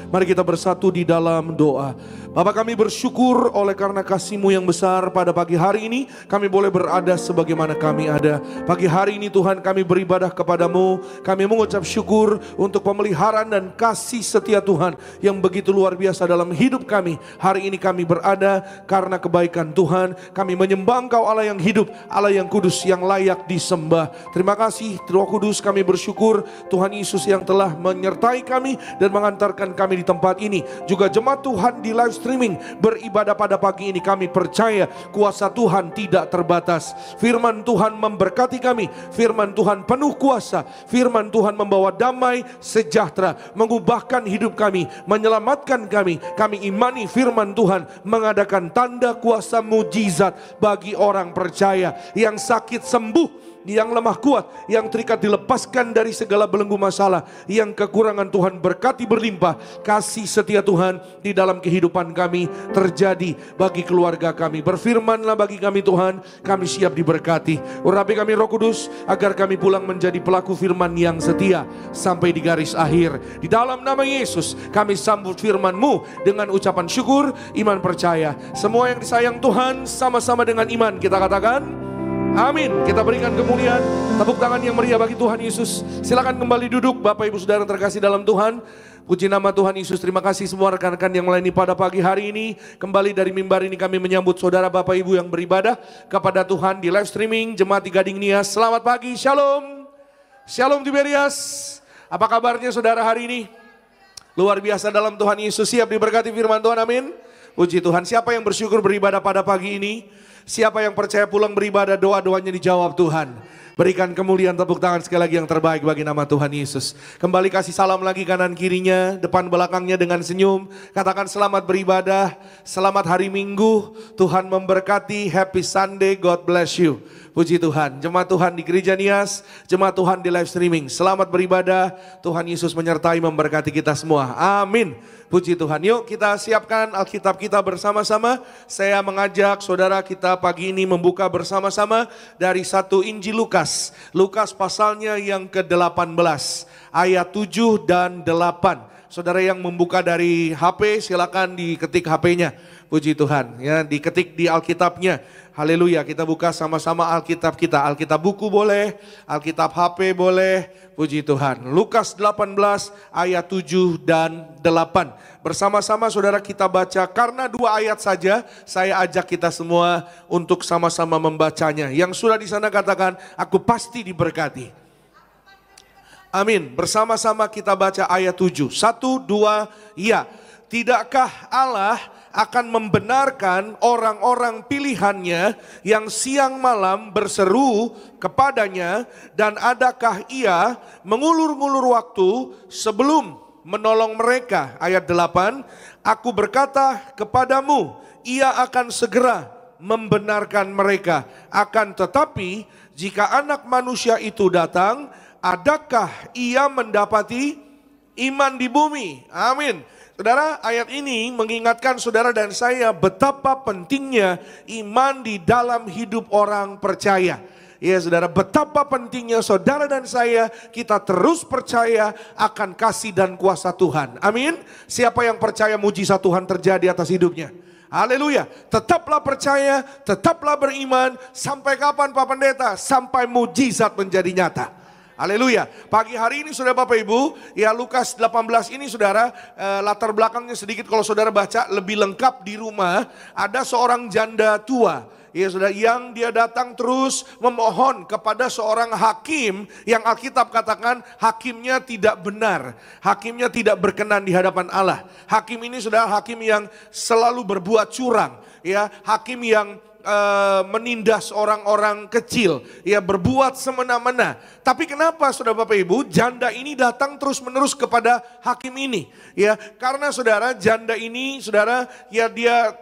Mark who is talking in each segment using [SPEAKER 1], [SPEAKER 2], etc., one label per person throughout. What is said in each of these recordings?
[SPEAKER 1] Mari kita bersatu di dalam doa. Bapa, kami bersyukur oleh karena kasih-Mu yang besar pada pagi hari ini. Kami boleh berada sebagaimana kami ada. Pagi hari ini Tuhan kami beribadah kepada-Mu. Kami mengucap syukur untuk pemeliharaan dan kasih setia Tuhan yang begitu luar biasa dalam hidup kami. Hari ini kami berada karena kebaikan Tuhan. Kami menyembah Engkau Allah yang hidup, Allah yang kudus, yang layak disembah. Terima kasih Roh Kudus, kami bersyukur Tuhan Yesus yang telah menyertai kami dan mengantarkan kami di tempat ini. Juga jemaat Tuhan di live streaming beribadah pada pagi ini, kami percaya kuasa Tuhan tidak terbatas. Firman Tuhan memberkati kami, firman Tuhan penuh kuasa, firman Tuhan membawa damai sejahtera, mengubahkan hidup kami, menyelamatkan kami. Kami imani firman Tuhan mengadakan tanda kuasa mujizat bagi orang percaya. Yang sakit sembuh, yang lemah kuat, yang terikat dilepaskan dari segala belenggu masalah, yang kekurangan Tuhan berkati berlimpah. Kasih setia Tuhan di dalam kehidupan kami terjadi bagi keluarga kami. Berfirmanlah bagi kami Tuhan, kami siap diberkati. Urapi kami Roh Kudus agar kami pulang menjadi pelaku firman yang setia sampai di garis akhir. Di dalam nama Yesus kami sambut firman-Mu dengan ucapan syukur, iman percaya. Semua yang disayang Tuhan sama-sama dengan iman kita katakan amin. Kita berikan kemuliaan, tepuk tangan yang meriah bagi Tuhan Yesus. Silakan kembali duduk Bapak Ibu Saudara terkasih dalam Tuhan. Puji nama Tuhan Yesus. Terima kasih semua rekan-rekan yang melayani pada pagi hari ini. Kembali dari mimbar ini kami menyambut saudara Bapak Ibu yang beribadah kepada Tuhan di live streaming Jemaat di Gading Nias. Selamat pagi, Shalom. Shalom Tiberias. Apa kabarnya saudara hari ini? Luar biasa dalam Tuhan Yesus. Siap diberkati firman Tuhan, amin. Puji Tuhan. Siapa yang bersyukur beribadah pada pagi ini? Siapa yang percaya pulang beribadah, doa-doanya dijawab Tuhan. Berikan kemuliaan, tepuk tangan sekali lagi yang terbaik bagi nama Tuhan Yesus. Kembali kasih salam lagi kanan kirinya, depan belakangnya dengan senyum. Katakan selamat beribadah, selamat hari Minggu, Tuhan memberkati, happy Sunday, God bless you. Puji Tuhan, jemaat Tuhan di Gereja Nias, jemaat Tuhan di live streaming. Selamat beribadah, Tuhan Yesus menyertai memberkati kita semua. Amin. Puji Tuhan. Yuk kita siapkan Alkitab kita bersama-sama. Saya mengajak saudara kita pagi ini membuka bersama-sama dari satu Injil Lukas. Lukas pasalnya yang ke-18 ayat 7 dan 8. Saudara yang membuka dari HP silakan diketik HP-nya. Puji Tuhan. Ya, diketik di Alkitabnya. Haleluya, kita buka sama-sama Alkitab kita. Alkitab buku boleh, Alkitab HP boleh. Puji Tuhan. Lukas 18 ayat 7 dan 8. Bersama-sama saudara kita baca, karena 2 ayat saja saya ajak kita semua untuk sama-sama membacanya. Yang sudah di sana katakan, aku pasti diberkati. Amin. Bersama-sama kita baca ayat 7. 1, 2, ya. Tidakkah Allah akan membenarkan orang-orang pilihannya yang siang malam berseru kepadanya, dan adakah ia mengulur-ngulur waktu sebelum menolong mereka? Ayat 8, aku berkata kepadamu, ia akan segera membenarkan mereka. Akan tetapi jika Anak Manusia itu datang, adakah ia mendapati iman di bumi? Amin. Saudara, ayat ini mengingatkan saudara dan saya betapa pentingnya iman di dalam hidup orang percaya. Ya saudara, betapa pentingnya saudara dan saya kita terus percaya akan kasih dan kuasa Tuhan. Amin. Siapa yang percaya mujizat Tuhan terjadi atas hidupnya? Haleluya. Tetaplah percaya, tetaplah beriman. Sampai kapan Pak Pendeta? Sampai mujizat menjadi nyata. Haleluya. Pagi hari ini saudara Bapak Ibu, ya Lukas 18 ini saudara, latar belakangnya sedikit kalau saudara baca lebih lengkap di rumah. Ada seorang janda tua, ya saudara, yang dia datang terus memohon kepada seorang hakim yang Alkitab katakan hakimnya tidak benar, hakimnya tidak berkenan di hadapan Allah. Hakim ini saudara hakim yang selalu berbuat curang, ya hakim yang menindas orang-orang kecil, ya berbuat semena-mena. Tapi kenapa saudara Bapak Ibu, janda ini datang terus-menerus kepada hakim ini? Ya, karena saudara janda ini saudara, ya dia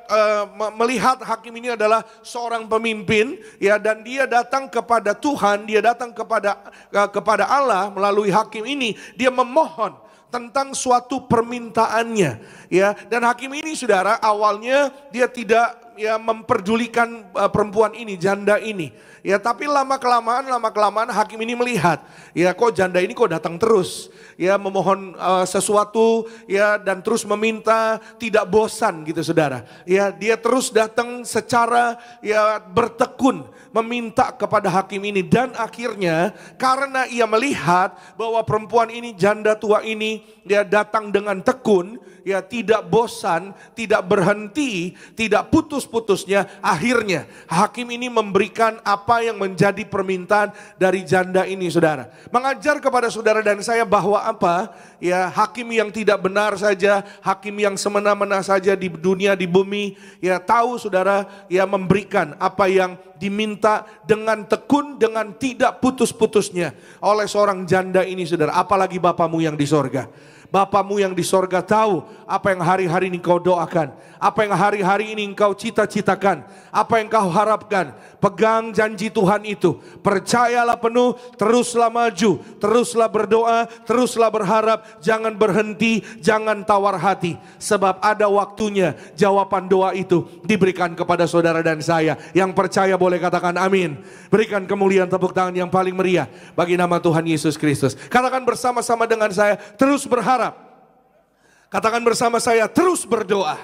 [SPEAKER 1] melihat hakim ini adalah seorang pemimpin, ya, dan dia datang kepada Tuhan, dia datang kepada Allah melalui hakim ini, dia memohon tentang suatu permintaannya, ya. Dan hakim ini saudara awalnya dia tidak memperdulikan perempuan ini, janda ini. Ya tapi lama-kelamaan hakim ini melihat, ya kok janda ini kok datang terus, ya memohon sesuatu, ya dan terus meminta, tidak bosan gitu saudara. Ya dia terus datang secara ya bertekun meminta kepada hakim ini, dan akhirnya karena ia melihat bahwa perempuan ini, janda tua ini, dia datang dengan tekun, ya tidak bosan, tidak berhenti, tidak putus-putusnya. Akhirnya hakim ini memberikan apa yang menjadi permintaan dari janda ini saudara. Mengajar kepada saudara dan saya bahwa apa? Ya hakim yang tidak benar saja, hakim yang semena-mena saja di dunia, di bumi, ya tahu saudara, ya memberikan apa yang diminta dengan tekun, dengan tidak putus-putusnya oleh seorang janda ini saudara. Apalagi Bapamu yang di sorga. Bapamu yang di sorga tahu apa yang hari-hari ini kau doakan, apa yang hari-hari ini engkau cita-citakan, apa yang kau harapkan. Pegang janji Tuhan itu, percayalah penuh, teruslah maju, teruslah berdoa, teruslah berharap, jangan berhenti, jangan tawar hati. Sebab ada waktunya jawaban doa itu diberikan kepada saudara dan saya. Yang percaya boleh katakan amin. Berikan kemuliaan tepuk tangan yang paling meriah bagi nama Tuhan Yesus Kristus. Katakan bersama-sama dengan saya, terus berharap. Katakan bersama saya, terus berdoa.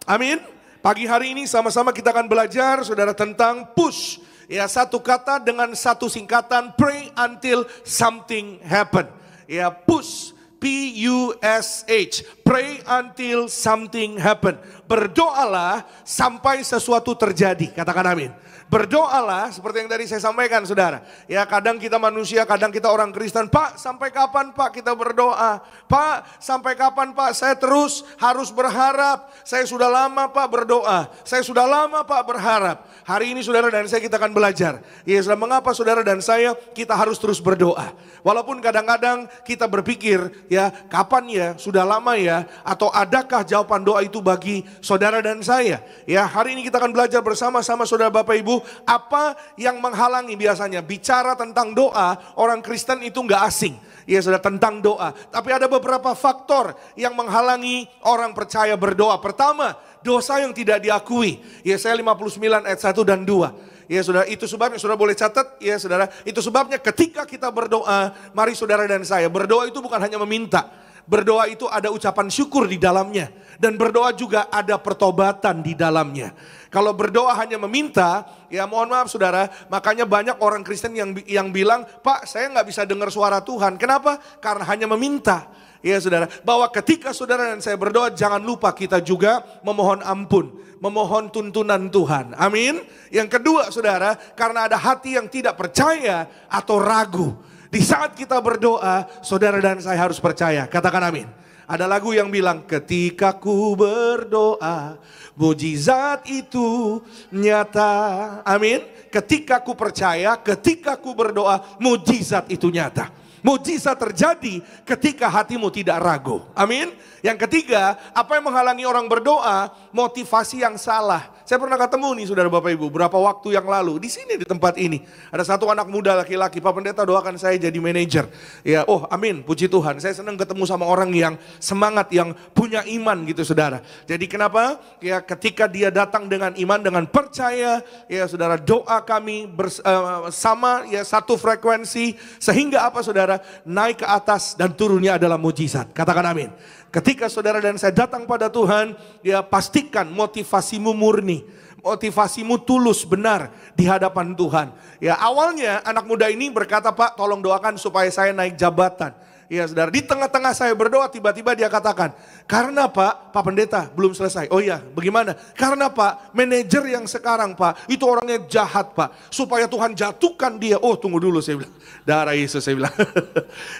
[SPEAKER 1] Amin. Pagi hari ini sama-sama kita akan belajar saudara tentang push. Ya, satu kata dengan satu singkatan, pray until something happen. Ya, push, P-U-S-H, pray until something happen. Berdoalah sampai sesuatu terjadi. Katakan amin. Berdoalah seperti yang tadi saya sampaikan saudara. Ya kadang kita manusia, kadang kita orang Kristen. Pak sampai kapan Pak kita berdoa? Pak sampai kapan Pak saya terus harus berharap? Saya sudah lama Pak berdoa. Saya sudah lama Pak berharap. Hari ini saudara dan saya kita akan belajar. Ya sudah mengapa saudara dan saya kita harus terus berdoa. Walaupun kadang-kadang kita berpikir ya kapan ya, sudah lama ya. Atau adakah jawaban doa itu bagi saudara dan saya. Ya hari ini kita akan belajar bersama-sama saudara Bapak Ibu. Apa yang menghalangi biasanya bicara tentang doa, orang Kristen itu nggak asing. Ya sudah tentang doa. Tapi ada beberapa faktor yang menghalangi orang percaya berdoa. Pertama, dosa yang tidak diakui. Yesaya 59 ayat 1 dan 2. Ya saudara, itu sebabnya saudara boleh catat ya saudara. Itu sebabnya ketika kita berdoa, mari saudara dan saya, berdoa itu bukan hanya meminta. Berdoa itu ada ucapan syukur di dalamnya. Dan berdoa juga ada pertobatan di dalamnya. Kalau berdoa hanya meminta, ya mohon maaf saudara, makanya banyak orang Kristen yang bilang, Pak saya nggak bisa dengar suara Tuhan. Kenapa? Karena hanya meminta. Ya saudara, bahwa ketika saudara dan saya berdoa, jangan lupa kita juga memohon ampun, memohon tuntunan Tuhan. Amin. Yang kedua saudara, karena ada hati yang tidak percaya atau ragu. Di saat kita berdoa, saudara dan saya harus percaya. Katakan amin. Ada lagu yang bilang, ketika ku berdoa, mujizat itu nyata. Amin. Ketika ku percaya, ketika ku berdoa, mujizat itu nyata. Mujizat terjadi ketika hatimu tidak ragu. Amin. Yang ketiga, apa yang menghalangi orang berdoa? Motivasi yang salah. Saya pernah ketemu nih saudara Bapak Ibu, berapa waktu yang lalu di sini di tempat ini. Ada satu anak muda laki-laki, Pak Pendeta doakan saya jadi manajer. Ya, oh amin, puji Tuhan. Saya senang ketemu sama orang yang semangat, yang punya iman gitu saudara. Jadi kenapa? Ya ketika dia datang dengan iman, dengan percaya, ya saudara, doa kami bersama ya satu frekuensi. Sehingga apa saudara? Naik ke atas dan turunnya adalah mujizat. Katakan amin. Ketika saudara dan saya datang pada Tuhan, ya pastikan motivasimu murni, motivasimu tulus benar di hadapan Tuhan. Ya awalnya anak muda ini berkata, Pak tolong doakan supaya saya naik jabatan. Ya saudara, di tengah-tengah saya berdoa tiba-tiba dia katakan, karena Pak Pendeta belum selesai. Oh iya, bagaimana? Karena Pak, manajer yang sekarang Pak, itu orangnya jahat Pak. Supaya Tuhan jatuhkan dia. Oh tunggu dulu saya bilang. Darah Yesus saya bilang.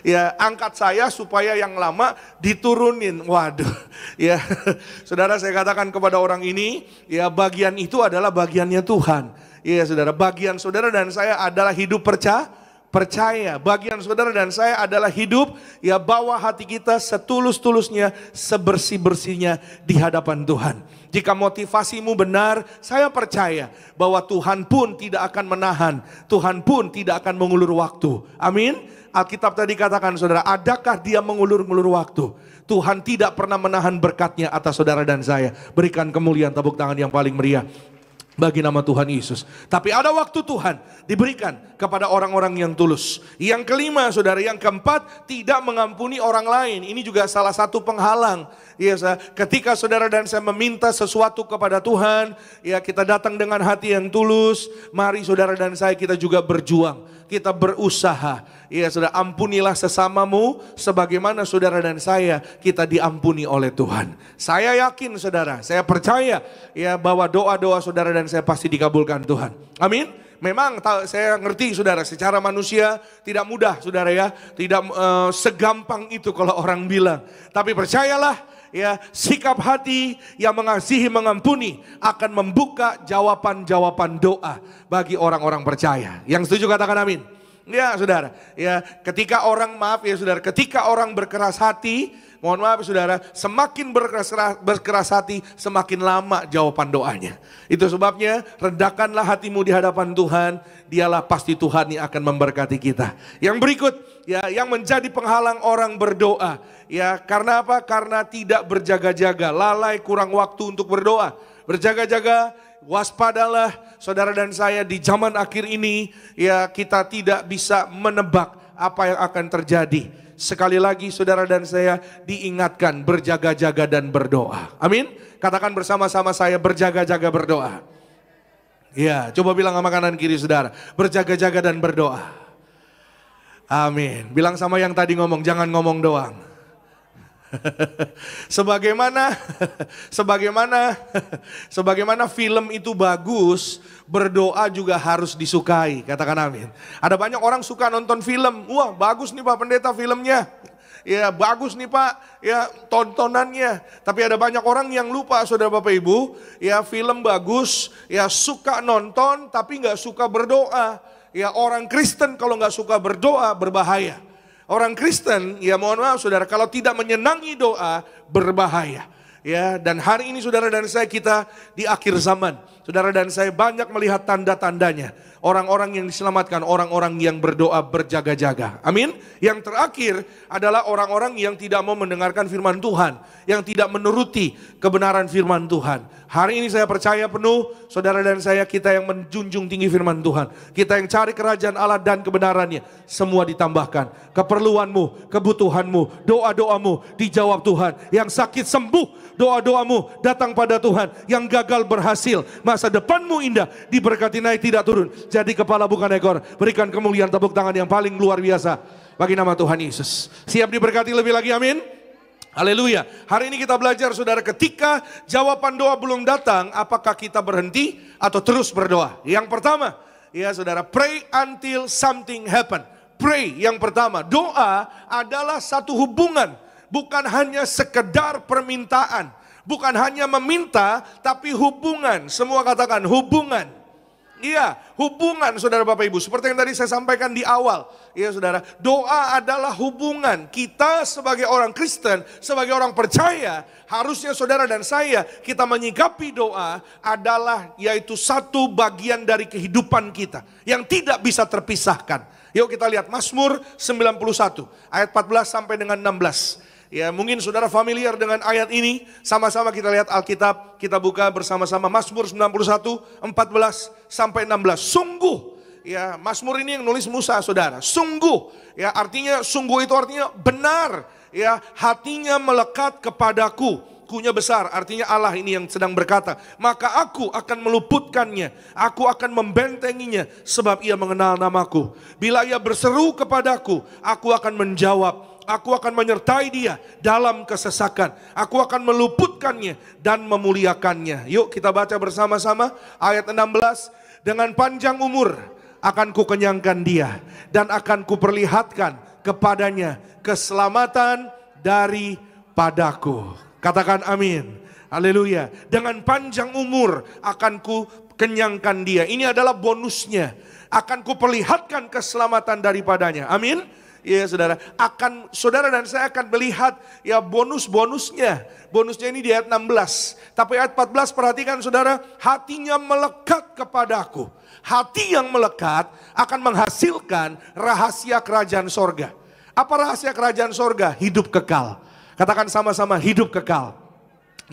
[SPEAKER 1] Ya angkat saya supaya yang lama diturunin. Waduh. Ya saudara saya katakan kepada orang ini, ya bagian itu adalah bagiannya Tuhan. Ya saudara, bagian saudara dan saya adalah hidup percaya. Bagian saudara dan saya adalah hidup ya bawa hati kita setulus-tulusnya, sebersih-bersihnya di hadapan Tuhan. Jika motivasimu benar, saya percaya bahwa Tuhan pun tidak akan menahan, Tuhan pun tidak akan mengulur waktu. Amin. Alkitab tadi katakan saudara, adakah dia mengulur-ngulur waktu? Tuhan tidak pernah menahan berkatnya atas saudara dan saya. Berikan kemuliaan tepuk tangan yang paling meriah Bagi nama Tuhan Yesus. Tapi ada waktu Tuhan diberikan kepada orang-orang yang tulus. Yang kelima saudara, yang keempat, tidak mengampuni orang lain. Ini juga salah satu penghalang. Ya, ketika saudara dan saya meminta sesuatu kepada Tuhan, ya kita datang dengan hati yang tulus. Mari saudara dan saya kita juga berjuang. Kita berusaha. Ya saudara, ampunilah sesamamu sebagaimana saudara dan saya kita diampuni oleh Tuhan. Saya yakin saudara, saya percaya ya bahwa doa-doa saudara dan saya pasti dikabulkan Tuhan. Amin. Memang saya ngerti saudara, secara manusia tidak mudah saudara ya, tidak segampang itu kalau orang bilang. Tapi percayalah ya, sikap hati yang mengasihi, mengampuni akan membuka jawaban-jawaban doa bagi orang-orang percaya. Yang setuju katakan amin. Ya saudara, ya ketika orang ketika orang berkeras hati, mohon maaf saudara, semakin berkeras hati, semakin lama jawaban doanya. Itu sebabnya rendahkanlah hatimu di hadapan Tuhan, dialah pasti Tuhan yang akan memberkati kita. Yang berikut, ya yang menjadi penghalang orang berdoa, ya karena apa? Karena tidak berjaga-jaga, lalai, kurang waktu untuk berdoa. Berjaga-jaga, waspadalah saudara dan saya di zaman akhir ini, ya kita tidak bisa menebak apa yang akan terjadi. Sekali lagi saudara dan saya diingatkan berjaga-jaga dan berdoa. Amin. Katakan bersama-sama saya, berjaga-jaga berdoa. Ya, coba bilang sama kanan kiri saudara, berjaga-jaga dan berdoa. Amin. Bilang sama yang tadi ngomong, jangan ngomong doang. Sebagaimana film itu bagus, berdoa juga harus disukai. Katakan amin. Ada banyak orang suka nonton film. Wah, bagus nih Pak Pendeta filmnya. Ya, bagus nih Pak, ya tontonannya. Tapi ada banyak orang yang lupa saudara Bapak Ibu, ya film bagus, ya suka nonton tapi nggak suka berdoa. Ya orang Kristen kalau nggak suka berdoa berbahaya. Orang Kristen, ya mohon maaf saudara, kalau tidak menyenangi doa, berbahaya. Ya, dan hari ini saudara dan saya kita di akhir zaman. Saudara dan saya banyak melihat tanda-tandanya. Orang-orang yang diselamatkan, orang-orang yang berdoa berjaga-jaga. Amin. Yang terakhir adalah orang-orang yang tidak mau mendengarkan firman Tuhan. Yang tidak menuruti kebenaran firman Tuhan. Hari ini saya percaya penuh, saudara dan saya kita yang menjunjung tinggi firman Tuhan. Kita yang cari kerajaan Allah dan kebenarannya. Semua ditambahkan. Keperluanmu, kebutuhanmu, doa-doamu dijawab Tuhan. Yang sakit sembuh, doa-doamu datang pada Tuhan. Yang gagal berhasil, masa depanmu indah, diberkati naik tidak turun. Jadi kepala bukan ekor. Berikan kemuliaan tepuk tangan yang paling luar biasa bagi nama Tuhan Yesus. Siap diberkati lebih lagi, amin. Haleluya. Hari ini kita belajar saudara, ketika jawaban doa belum datang, apakah kita berhenti atau terus berdoa? Yang pertama, ya saudara, pray until something happen. Pray yang pertama, doa adalah satu hubungan, bukan hanya sekedar permintaan. Bukan hanya meminta, tapi hubungan. Semua katakan hubungan. Iya, hubungan saudara Bapak Ibu. Seperti yang tadi saya sampaikan di awal. Iya saudara, doa adalah hubungan. Kita sebagai orang Kristen, sebagai orang percaya, harusnya saudara dan saya, kita menyikapi doa adalah yaitu satu bagian dari kehidupan kita. Yang tidak bisa terpisahkan. Yuk kita lihat Mazmur 91, ayat 14 sampai dengan 16. Ya mungkin saudara familiar dengan ayat ini. Sama-sama kita lihat Alkitab. Kita buka bersama-sama Mazmur 91, 14 sampai 16. Sungguh, ya Mazmur ini yang nulis Musa saudara. Sungguh, ya artinya sungguh itu artinya benar. Ya hatinya melekat kepadaku. Kunya besar, artinya Allah ini yang sedang berkata. Maka aku akan meluputkannya. Aku akan membentenginya sebab ia mengenal namaku. Bila ia berseru kepadaku, aku akan menjawab. Aku akan menyertai dia dalam kesesakan. Aku akan meluputkannya dan memuliakannya. Yuk kita baca bersama-sama ayat 16. Dengan panjang umur akan kukenyangkan dia. Dan akan kuperlihatkan kepadanya keselamatan daripadaku. Katakan amin. Haleluya. Dengan panjang umur akan kukenyangkan dia. Ini adalah bonusnya. Akan kuperlihatkan keselamatan daripadanya. Amin. Ya saudara, saudara dan saya akan melihat ya bonus-bonusnya. Bonusnya ini di ayat 16. Tapi ayat 14 perhatikan saudara, hatinya melekat kepadaku. Hati yang melekat akan menghasilkan rahasia kerajaan sorga. Apa rahasia kerajaan sorga? Hidup kekal. Katakan sama-sama, hidup kekal.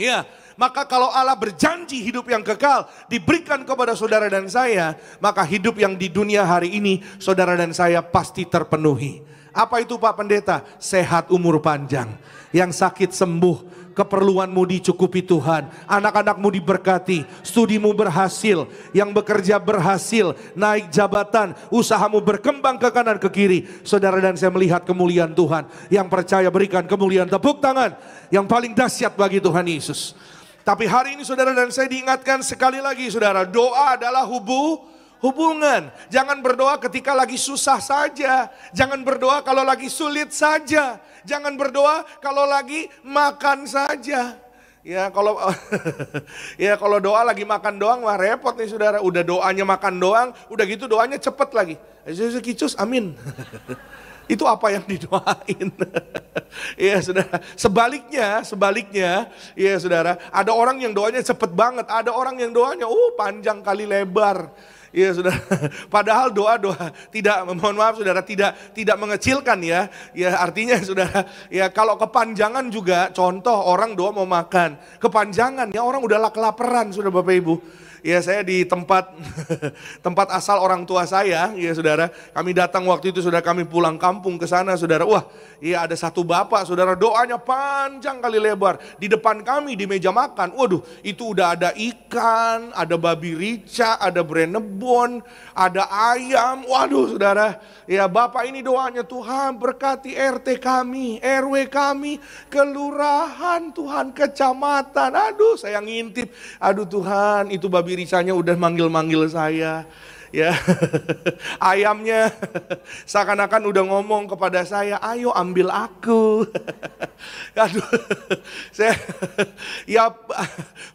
[SPEAKER 1] Ya, Maka kalau Allah berjanji hidup yang kekal diberikan kepada saudara dan saya, maka hidup yang di dunia hari ini saudara dan saya pasti terpenuhi. Apa itu Pak Pendeta? Sehat, umur panjang. Yang sakit sembuh, keperluanmu dicukupi Tuhan, anak-anakmu diberkati, studimu berhasil, yang bekerja berhasil, naik jabatan, usahamu berkembang ke kanan ke kiri. Saudara dan saya melihat kemuliaan Tuhan. Yang percaya berikan kemuliaan, tepuk tangan yang paling dahsyat bagi Tuhan Yesus. Tapi hari ini saudara dan saya diingatkan sekali lagi saudara, doa adalah hubungan. Jangan berdoa ketika lagi susah saja. Jangan berdoa kalau lagi sulit saja. Jangan berdoa kalau lagi makan saja. Ya kalau ya kalau doa lagi makan doang mah repot nih saudara. Udah doanya makan doang, udah gitu doanya cepet lagi. Kicus, amin. Itu apa yang didoain. Ya saudara, sebaliknya ya saudara, ada orang yang doanya cepet banget, ada orang yang doanya panjang kali lebar. Ya saudara, padahal doa tidak, mohon maaf saudara, tidak mengecilkan ya. Ya artinya saudara, ya kalau kepanjangan juga, contoh orang doa mau makan, kepanjangan ya orang udah kelaparan saudara Bapak Ibu. Ya saya di tempat asal orang tua saya, ya saudara, kami datang waktu itu saudara, kami pulang kampung ke sana saudara. Wah, ya ada satu bapak saudara, doanya panjang kali lebar. Di depan kami di meja makan, waduh itu udah ada ikan, ada babi rica, ada brenebon, ada ayam. Waduh saudara, ya bapak ini doanya, Tuhan berkati RT kami, RW kami, kelurahan Tuhan, kecamatan. Aduh saya ngintip, aduh Tuhan itu babi ricanya udah manggil-manggil saya. Ya, ayamnya seakan-akan udah ngomong kepada saya, ayo ambil aku. Aduh, ya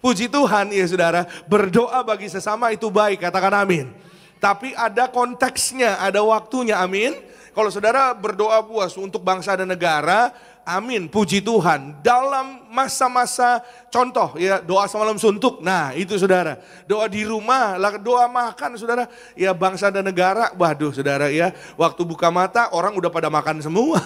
[SPEAKER 1] puji Tuhan ya saudara, berdoa bagi sesama itu baik, katakan amin. Tapi ada konteksnya, ada waktunya, amin. Kalau saudara berdoa puas untuk bangsa dan negara, amin, puji Tuhan. Dalam masa-masa contoh ya, doa semalam suntuk. Nah itu saudara, doa di rumah, doa makan saudara. Ya bangsa dan negara, waduh saudara ya, waktu buka mata orang udah pada makan semua.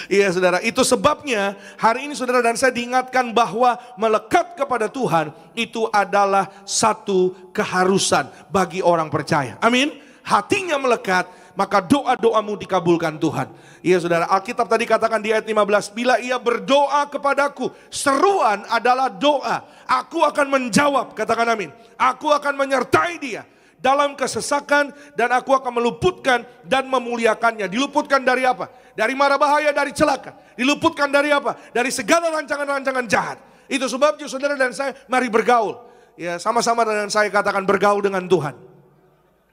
[SPEAKER 1] Iya saudara, itu sebabnya hari ini saudara dan saya diingatkan bahwa melekat kepada Tuhan itu adalah satu keharusan bagi orang percaya. Amin. Hatinya melekat, maka doa-doamu dikabulkan Tuhan. Iya saudara, Alkitab tadi katakan di ayat 15, bila ia berdoa kepadaku, seruan adalah doa, aku akan menjawab, katakan amin. Aku akan menyertai dia dalam kesesakan dan aku akan meluputkan dan memuliakannya. Diluputkan dari apa? Dari mara bahaya, dari celaka. Diluputkan dari apa? Dari segala rancangan-rancangan jahat. Itu sebabnya saudara dan saya mari bergaul. Ya, sama-sama dengan saya katakan bergaul dengan Tuhan.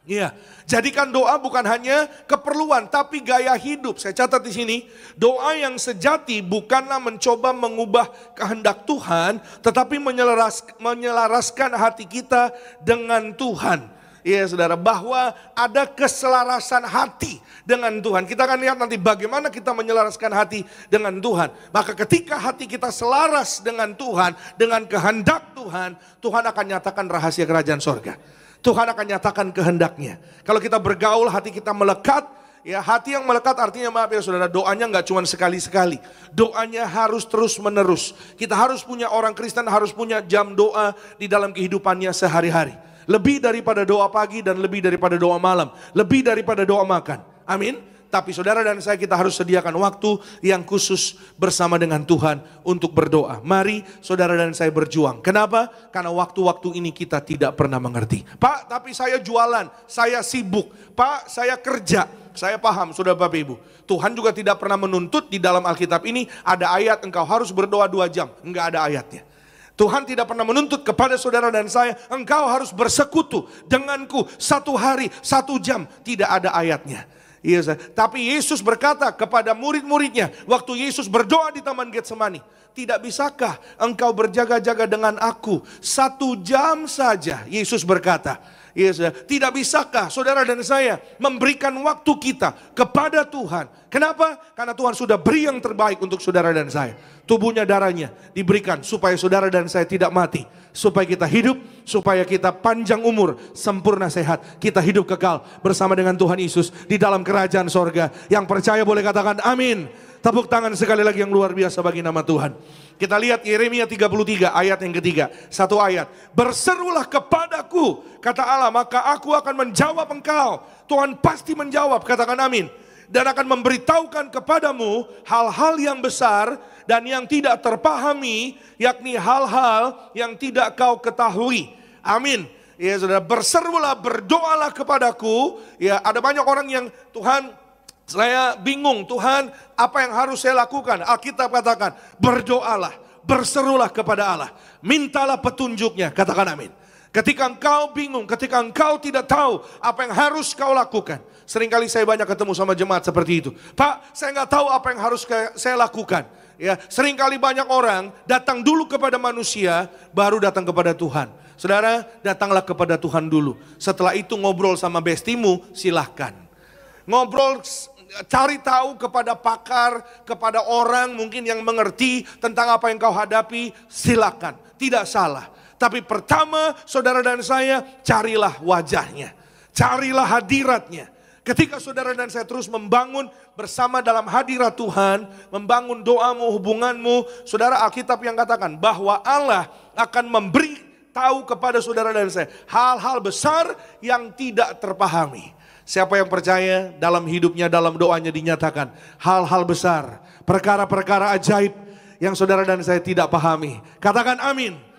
[SPEAKER 1] Iya, jadikan doa bukan hanya keperluan tapi gaya hidup. Saya catat di sini, doa yang sejati bukanlah mencoba mengubah kehendak Tuhan, tetapi menyelaraskan hati kita dengan Tuhan. Iya saudara, bahwa ada keselarasan hati dengan Tuhan. Kita akan lihat nanti bagaimana kita menyelaraskan hati dengan Tuhan. Maka ketika hati kita selaras dengan Tuhan, dengan kehendak Tuhan, Tuhan akan nyatakan rahasia kerajaan sorga. Tuhan akan nyatakan kehendaknya. Kalau kita bergaul, hati kita melekat. Ya, hati yang melekat artinya maaf ya saudara, doanya nggak cuma sekali-sekali. Doanya harus terus menerus. Kita harus punya, orang Kristen harus punya jam doa di dalam kehidupannya sehari-hari. Lebih daripada doa pagi dan lebih daripada doa malam. Lebih daripada doa makan. Amin. Tapi saudara dan saya kita harus sediakan waktu yang khusus bersama dengan Tuhan untuk berdoa. Mari saudara dan saya berjuang. Kenapa? Karena waktu-waktu ini kita tidak pernah mengerti. Pak, tapi saya jualan, saya sibuk. Pak, saya kerja. Saya paham, saudara Bapak Ibu. Tuhan juga tidak pernah menuntut di dalam Alkitab ini ada ayat engkau harus berdoa 2 jam. Enggak ada ayatnya. Tuhan tidak pernah menuntut kepada saudara dan saya, engkau harus bersekutu denganku 1 hari, 1 jam. Tidak ada ayatnya. Iya, tapi Yesus berkata kepada murid-muridnya waktu Yesus berdoa di Taman Getsemani, tidak bisakah engkau berjaga-jaga dengan aku 1 jam saja? Yesus berkata, yes, tidak bisakah saudara dan saya memberikan waktu kita kepada Tuhan? Kenapa? Karena Tuhan sudah beri yang terbaik untuk saudara dan saya. Tubuhnya, darahnya diberikan supaya saudara dan saya tidak mati. Supaya kita hidup, supaya kita panjang umur, sempurna sehat. Kita hidup kekal bersama dengan Tuhan Yesus di dalam kerajaan sorga. Yang percaya boleh katakan amin. Tepuk tangan sekali lagi yang luar biasa bagi nama Tuhan. Kita lihat Yeremia 33 ayat yang ketiga. Satu ayat. Berserulah kepadaku, kata Allah, maka aku akan menjawab engkau. Tuhan pasti menjawab, katakan amin. Dan akan memberitahukan kepadamu hal-hal yang besar dan yang tidak terpahami, yakni hal-hal yang tidak kau ketahui. Amin. Ya saudara, berserulah, berdoalah kepadaku. Ya, ada banyak orang yang, Tuhan, saya bingung, Tuhan, apa yang harus saya lakukan? Alkitab katakan, berdoalah, berserulah kepada Allah, mintalah petunjuknya, katakan amin. Ketika engkau bingung, ketika engkau tidak tahu apa yang harus kau lakukan. Seringkali saya banyak ketemu sama jemaat seperti itu. Pak, saya nggak tahu apa yang harus saya lakukan. Ya, seringkali banyak orang datang dulu kepada manusia, baru datang kepada Tuhan. Saudara, datanglah kepada Tuhan dulu. Setelah itu ngobrol sama bestimu, silahkan. Ngobrol, cari tahu kepada pakar, kepada orang mungkin yang mengerti tentang apa yang kau hadapi, silakan. Tidak salah. Tapi pertama, saudara dan saya, carilah wajahnya. Carilah hadiratnya. Ketika saudara dan saya terus membangun bersama dalam hadirat Tuhan, membangun doamu, hubunganmu, saudara, Alkitab yang katakan bahwa Allah akan memberi tahu kepada saudara dan saya hal-hal besar yang tidak terpahami. Siapa yang percaya dalam hidupnya, dalam doanya dinyatakan hal-hal besar, perkara-perkara ajaib yang saudara dan saya tidak pahami. Katakan amin.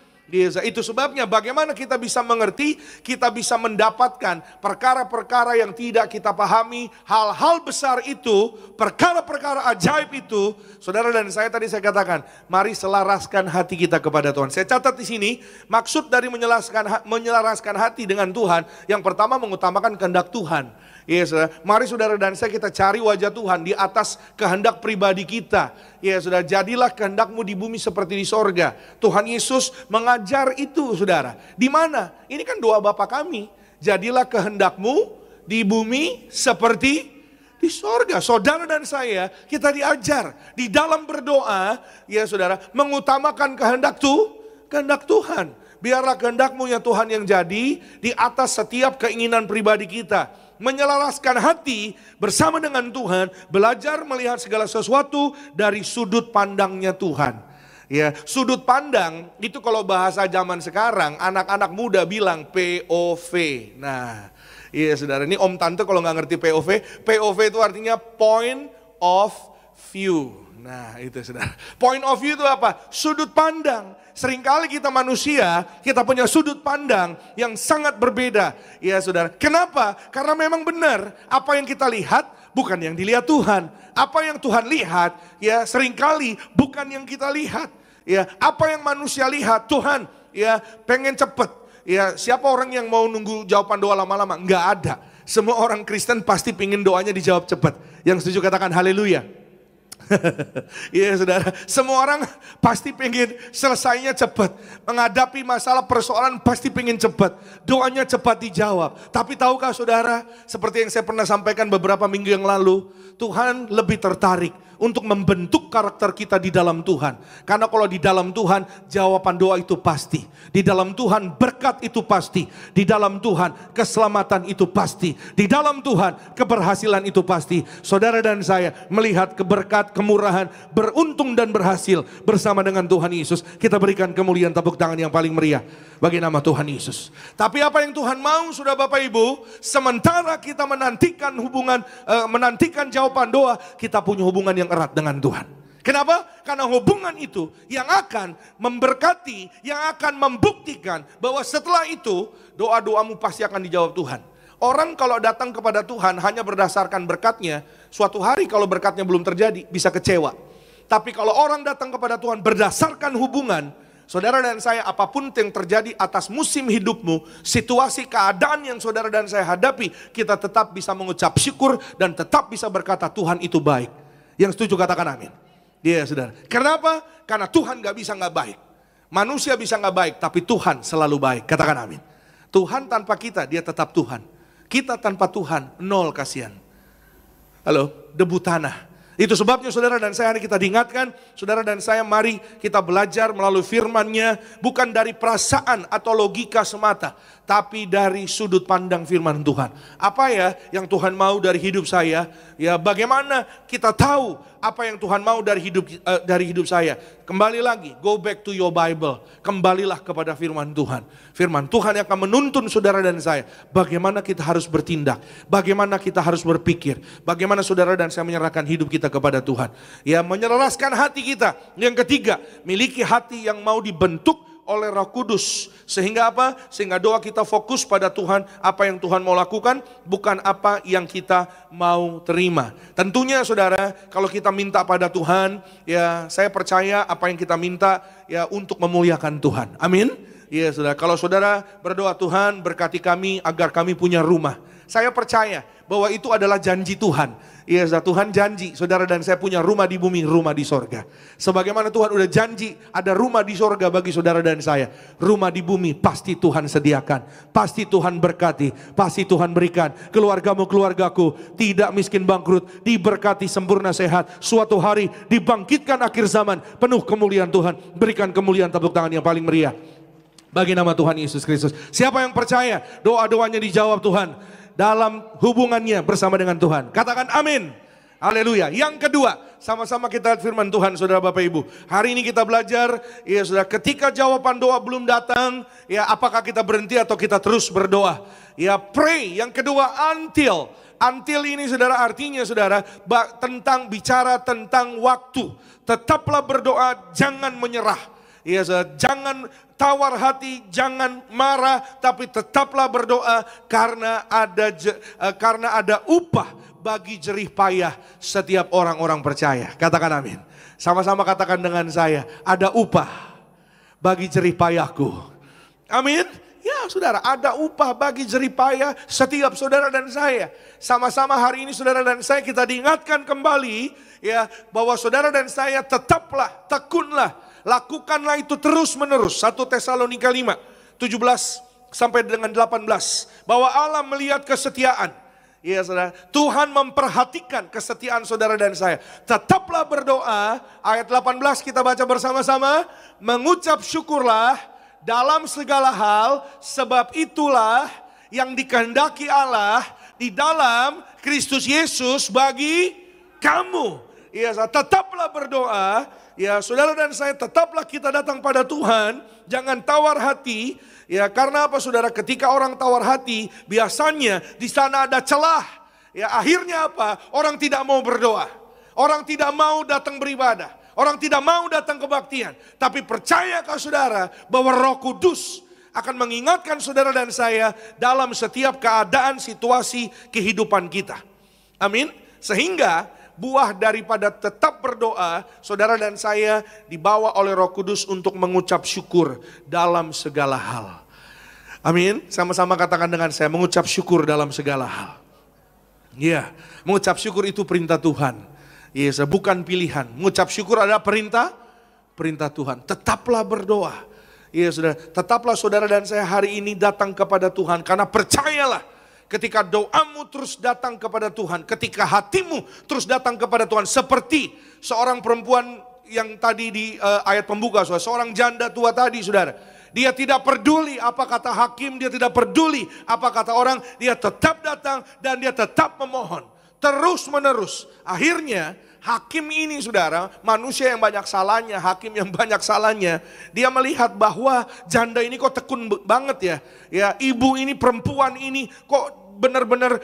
[SPEAKER 1] Itu sebabnya bagaimana kita bisa mengerti, kita bisa mendapatkan perkara-perkara yang tidak kita pahami, hal-hal besar itu, perkara-perkara ajaib itu. Saudara dan saya tadi saya katakan, mari selaraskan hati kita kepada Tuhan. Saya catat di sini, maksud dari menyelaraskan hati dengan Tuhan, yang pertama mengutamakan kehendak Tuhan. Ya saudara, mari saudara dan saya kita cari wajah Tuhan di atas kehendak pribadi kita. Ya saudara, jadilah kehendakmu di bumi seperti di sorga. Tuhan Yesus mengajar itu saudara. Di mana? Ini kan doa Bapa kami. Jadilah kehendakmu di bumi seperti di sorga. Saudara dan saya, kita diajar di dalam berdoa, ya saudara, mengutamakan kehendak Tuhan. Biarlah kehendakmu ya Tuhan yang jadi di atas setiap keinginan pribadi kita. Menyelaraskan hati bersama dengan Tuhan, belajar melihat segala sesuatu dari sudut pandangnya Tuhan. Ya, sudut pandang itu kalau bahasa zaman sekarang anak-anak muda bilang POV. Nah, iya saudara, ini om tante kalau nggak ngerti POV, POV itu artinya point of view. Nah itu saudara, point of view itu apa? Sudut pandang. Seringkali kita manusia, kita punya sudut pandang yang sangat berbeda. Ya saudara, kenapa? Karena memang benar, apa yang kita lihat bukan yang dilihat Tuhan. Apa yang Tuhan lihat, ya seringkali bukan yang kita lihat. Ya, apa yang manusia lihat, Tuhan ya pengen cepet. Ya, siapa orang yang mau nunggu jawaban doa lama-lama? Enggak ada. Semua orang Kristen pasti pingin doanya dijawab cepat. Yang setuju katakan haleluya. Iya saudara, semua orang pasti pengen selesainya cepat. Menghadapi masalah persoalan pasti pengen cepat. Doanya cepat dijawab. Tapi tahukah saudara, seperti yang saya pernah sampaikan beberapa minggu yang lalu, Tuhan lebih tertarik untuk membentuk karakter kita di dalam Tuhan. Karena kalau di dalam Tuhan, jawaban doa itu pasti. Di dalam Tuhan, berkat itu pasti. Di dalam Tuhan, keselamatan itu pasti. Di dalam Tuhan, keberhasilan itu pasti. Saudara dan saya melihat keberkat, kemurahan, beruntung dan berhasil bersama dengan Tuhan Yesus. Kita berikan kemuliaan, tepuk tangan yang paling meriah bagi nama Tuhan Yesus. Tapi apa yang Tuhan mau, sudah Bapak Ibu, sementara kita menantikan hubungan, menantikan jawaban doa, kita punya hubungan yang erat dengan Tuhan. Kenapa? Karena hubungan itu yang akan memberkati, yang akan membuktikan bahwa setelah itu doa-doamu pasti akan dijawab Tuhan. Orang kalau datang kepada Tuhan hanya berdasarkan berkatnya, suatu hari kalau berkatnya belum terjadi bisa kecewa. Tapi kalau orang datang kepada Tuhan berdasarkan hubungan, saudara dan saya, apapun yang terjadi atas musim hidupmu, situasi keadaan yang saudara dan saya hadapi, kita tetap bisa mengucap syukur dan tetap bisa berkata Tuhan itu baik. Yang setuju katakan amin. Iya saudara. Kenapa? Karena Tuhan gak bisa gak baik. Manusia bisa gak baik, tapi Tuhan selalu baik. Katakan amin. Tuhan tanpa kita, dia tetap Tuhan. Kita tanpa Tuhan, nol kasihan. Halo, debu tanah. Itu sebabnya saudara dan saya hari kita diingatkan, saudara dan saya mari kita belajar melalui firman-Nya, bukan dari perasaan atau logika semata, tapi dari sudut pandang firman Tuhan. Apa ya yang Tuhan mau dari hidup saya? Ya bagaimana kita tahu apa yang Tuhan mau dari hidup saya. Kembali lagi, go back to your Bible. Kembalilah kepada firman Tuhan. Firman Tuhan yang akan menuntun saudara dan saya. Bagaimana kita harus bertindak. Bagaimana kita harus berpikir. Bagaimana saudara dan saya menyerahkan hidup kita kepada Tuhan. Ya, menyelaraskan hati kita. Yang ketiga, miliki hati yang mau dibentuk oleh Roh Kudus. Sehingga apa? Sehingga doa kita fokus pada Tuhan, apa yang Tuhan mau lakukan, bukan apa yang kita mau terima. Tentunya saudara, kalau kita minta pada Tuhan, ya saya percaya apa yang kita minta ya untuk memuliakan Tuhan. Amin. Ya saudara, kalau saudara berdoa, Tuhan berkati kami agar kami punya rumah. Saya percaya bahwa itu adalah janji Tuhan. Ya Tuhan janji saudara dan saya punya rumah di bumi, rumah di sorga. Sebagaimana Tuhan udah janji ada rumah di sorga bagi saudara dan saya. Rumah di bumi pasti Tuhan sediakan. Pasti Tuhan berkati. Pasti Tuhan berikan. Keluargamu, keluargaku tidak miskin bangkrut. Diberkati sempurna sehat. Suatu hari dibangkitkan akhir zaman. Penuh kemuliaan Tuhan. Berikan kemuliaan, tepuk tangan yang paling meriah bagi nama Tuhan Yesus Kristus. Siapa yang percaya doa-doanya dijawab Tuhan dalam hubungannya bersama dengan Tuhan? Katakan amin. Haleluya. Yang kedua, sama-sama kita lihat firman Tuhan saudara Bapak Ibu. Hari ini kita belajar, ya saudara, ketika jawaban doa belum datang, ya apakah kita berhenti atau kita terus berdoa? Ya pray. Yang kedua, until. Until ini saudara artinya saudara bicara tentang waktu. Tetaplah berdoa, jangan menyerah. Ya, jangan tawar hati, jangan marah, tapi tetaplah berdoa karena ada upah bagi jerih payah setiap orang-orang percaya. Katakan amin. Sama-sama katakan dengan saya, ada upah bagi jerih payahku. Amin. Ya saudara, ada upah bagi jerih payah setiap saudara dan saya. Sama-sama hari ini saudara dan saya kita diingatkan kembali ya bahwa saudara dan saya tetaplah, tekunlah. Lakukanlah itu terus menerus. 1 Tesalonika 5, 17 sampai dengan 18. Bahwa Allah melihat kesetiaan. Ya saudara, Tuhan memperhatikan kesetiaan saudara dan saya. Tetaplah berdoa. Ayat 18 kita baca bersama-sama. Mengucap syukurlah dalam segala hal. Sebab itulah yang dikehendaki Allah di dalam Kristus Yesus bagi kamu. Ya, tetaplah berdoa. Ya, saudara dan saya tetaplah kita datang pada Tuhan. Jangan tawar hati. Ya, karena apa saudara? Ketika orang tawar hati, biasanya di sana ada celah. Ya, akhirnya apa? Orang tidak mau berdoa. Orang tidak mau datang beribadah. Orang tidak mau datang kebaktian. Tapi percayakah saudara bahwa Roh Kudus akan mengingatkan saudara dan saya dalam setiap keadaan, situasi kehidupan kita. Amin. Sehingga buah daripada tetap berdoa, saudara dan saya dibawa oleh Roh Kudus untuk mengucap syukur dalam segala hal. Amin. Sama-sama katakan dengan saya, mengucap syukur dalam segala hal. Ya, mengucap syukur itu perintah Tuhan. Yes, bukan pilihan. Mengucap syukur adalah perintah Tuhan. Tetaplah berdoa. Ya, saudara, tetaplah saudara dan saya hari ini datang kepada Tuhan karena percayalah. Ketika doamu terus datang kepada Tuhan, ketika hatimu terus datang kepada Tuhan, seperti seorang perempuan yang tadi di ayat pembuka, saudara, seorang janda tua tadi, saudara. Dia tidak peduli apa kata hakim, dia tidak peduli apa kata orang, dia tetap datang dan dia tetap memohon. Terus menerus. Akhirnya hakim ini saudara, manusia yang banyak salahnya, hakim yang banyak salahnya. Dia melihat bahwa janda ini kok tekun banget ya. Ya, ibu ini, perempuan ini kok benar-benar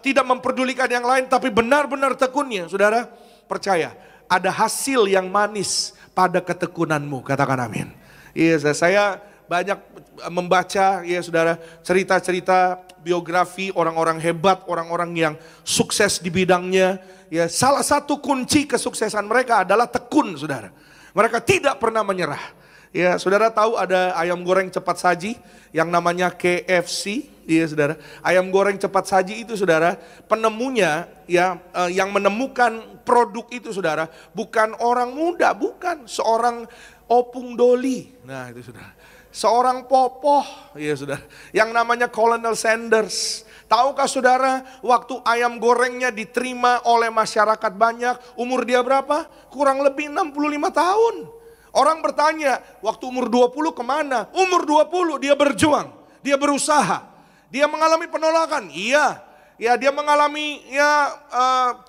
[SPEAKER 1] tidak memperdulikan yang lain, tapi benar-benar tekunnya. Saudara, percaya ada hasil yang manis pada ketekunanmu. Katakan amin. Iya, saya banyak membaca ya saudara, cerita-cerita biografi orang-orang hebat, orang-orang yang sukses di bidangnya. Ya, salah satu kunci kesuksesan mereka adalah tekun, saudara. Mereka tidak pernah menyerah. Ya, saudara tahu ada ayam goreng cepat saji yang namanya KFC. Iya saudara, ayam goreng cepat saji itu saudara, penemunya ya yang menemukan produk itu saudara, bukan orang muda, bukan seorang Opung Doli. Nah itu saudara, seorang popoh, ya saudara, yang namanya Colonel Sanders. Tahukah saudara, waktu ayam gorengnya diterima oleh masyarakat banyak, umur dia berapa? Kurang lebih 65 tahun. Orang bertanya, waktu umur 20 kemana? Umur 20 dia berjuang, dia berusaha. Dia mengalami penolakan, iya. Ya, dia mengalami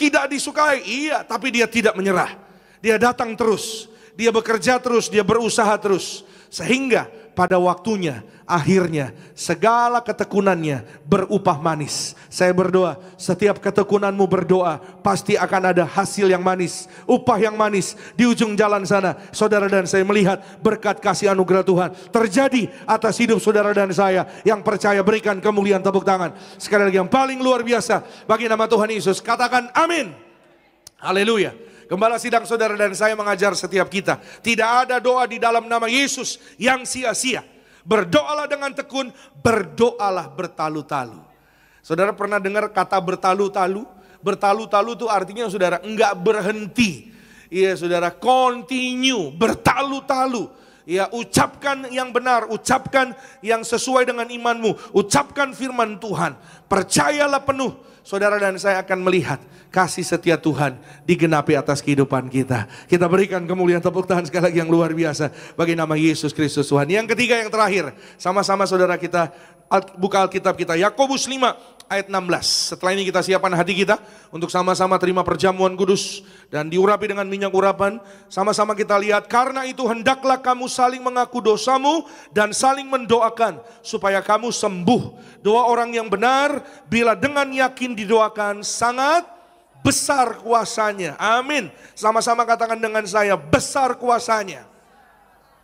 [SPEAKER 1] tidak disukai, iya, tapi dia tidak menyerah. Dia datang terus, dia bekerja terus, dia berusaha terus. Sehingga pada waktunya, akhirnya segala ketekunannya berupah manis. Saya berdoa, setiap ketekunanmu berdoa, pasti akan ada hasil yang manis, upah yang manis. Di ujung jalan sana, saudara dan saya melihat berkat kasih anugerah Tuhan terjadi atas hidup saudara dan saya. Yang percaya berikan kemuliaan tepuk tangan. Sekali lagi yang paling luar biasa bagi nama Tuhan Yesus. Katakan amin. Haleluya. Gembala sidang saudara dan saya mengajar setiap kita, tidak ada doa di dalam nama Yesus yang sia-sia. Berdoalah dengan tekun, berdoalah bertalu-talu. Saudara pernah dengar kata bertalu-talu? Bertalu-talu itu artinya saudara enggak berhenti. Iya saudara, continue, bertalu-talu. Ya, ucapkan yang benar, ucapkan yang sesuai dengan imanmu, ucapkan firman Tuhan. Percayalah penuh, saudara dan saya akan melihat kasih setia Tuhan digenapi atas kehidupan kita. Kita berikan kemuliaan tepuk tangan sekali lagi yang luar biasa bagi nama Yesus Kristus Tuhan. Yang ketiga, yang terakhir, sama-sama saudara kita buka Alkitab kita, Yakobus 5 ayat 16. Setelah ini kita siapkan hati kita untuk sama-sama terima perjamuan kudus dan diurapi dengan minyak urapan. Sama-sama kita lihat, karena itu hendaklah kamu saling mengaku dosamu dan saling mendoakan supaya kamu sembuh. Doa orang yang benar bila dengan yakin didoakan sangat besar kuasanya. Amin. Sama-sama katakan dengan saya, besar kuasanya.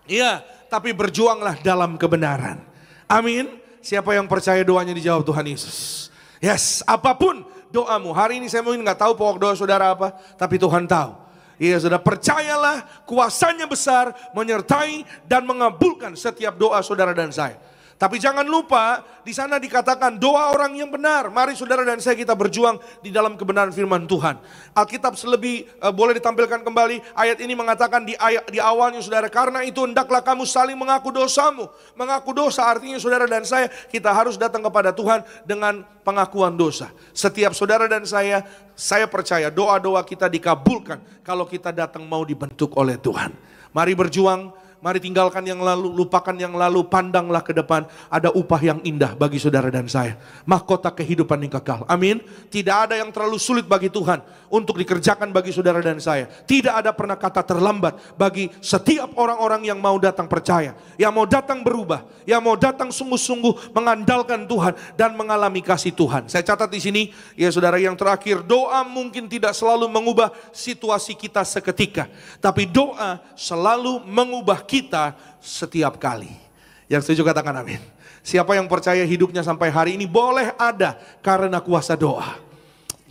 [SPEAKER 1] Iya, tapi berjuanglah dalam kebenaran. Amin. Siapa yang percaya doanya dijawab Tuhan Yesus? Yes, apapun doamu. Hari ini saya mungkin gak tahu pokok doa saudara apa, tapi Tuhan tahu. Iya, saudara, percayalah kuasanya besar, menyertai dan mengabulkan setiap doa saudara dan saya. Tapi jangan lupa, di sana dikatakan doa orang yang benar. Mari saudara dan saya kita berjuang di dalam kebenaran firman Tuhan. Alkitab selebih boleh ditampilkan kembali. Ayat ini mengatakan di awalnya saudara, karena itu hendaklah kamu saling mengaku dosamu. Mengaku dosa artinya saudara dan saya, kita harus datang kepada Tuhan dengan pengakuan dosa. Setiap saudara dan saya percaya doa-doa kita dikabulkan kalau kita datang mau dibentuk oleh Tuhan. Mari berjuang. Mari tinggalkan yang lalu, lupakan yang lalu, pandanglah ke depan. Ada upah yang indah bagi saudara dan saya. Mahkota kehidupan yang kekal. Amin. Tidak ada yang terlalu sulit bagi Tuhan untuk dikerjakan bagi saudara dan saya. Tidak ada pernah kata terlambat bagi setiap orang-orang yang mau datang percaya. Yang mau datang berubah. Yang mau datang sungguh-sungguh mengandalkan Tuhan dan mengalami kasih Tuhan. Saya catat di sini, ya saudara, yang terakhir, doa mungkin tidak selalu mengubah situasi kita seketika. Tapi doa selalu mengubah kita setiap kali. Yang setuju katakan amin. Siapa yang percaya hidupnya sampai hari ini boleh ada karena kuasa doa.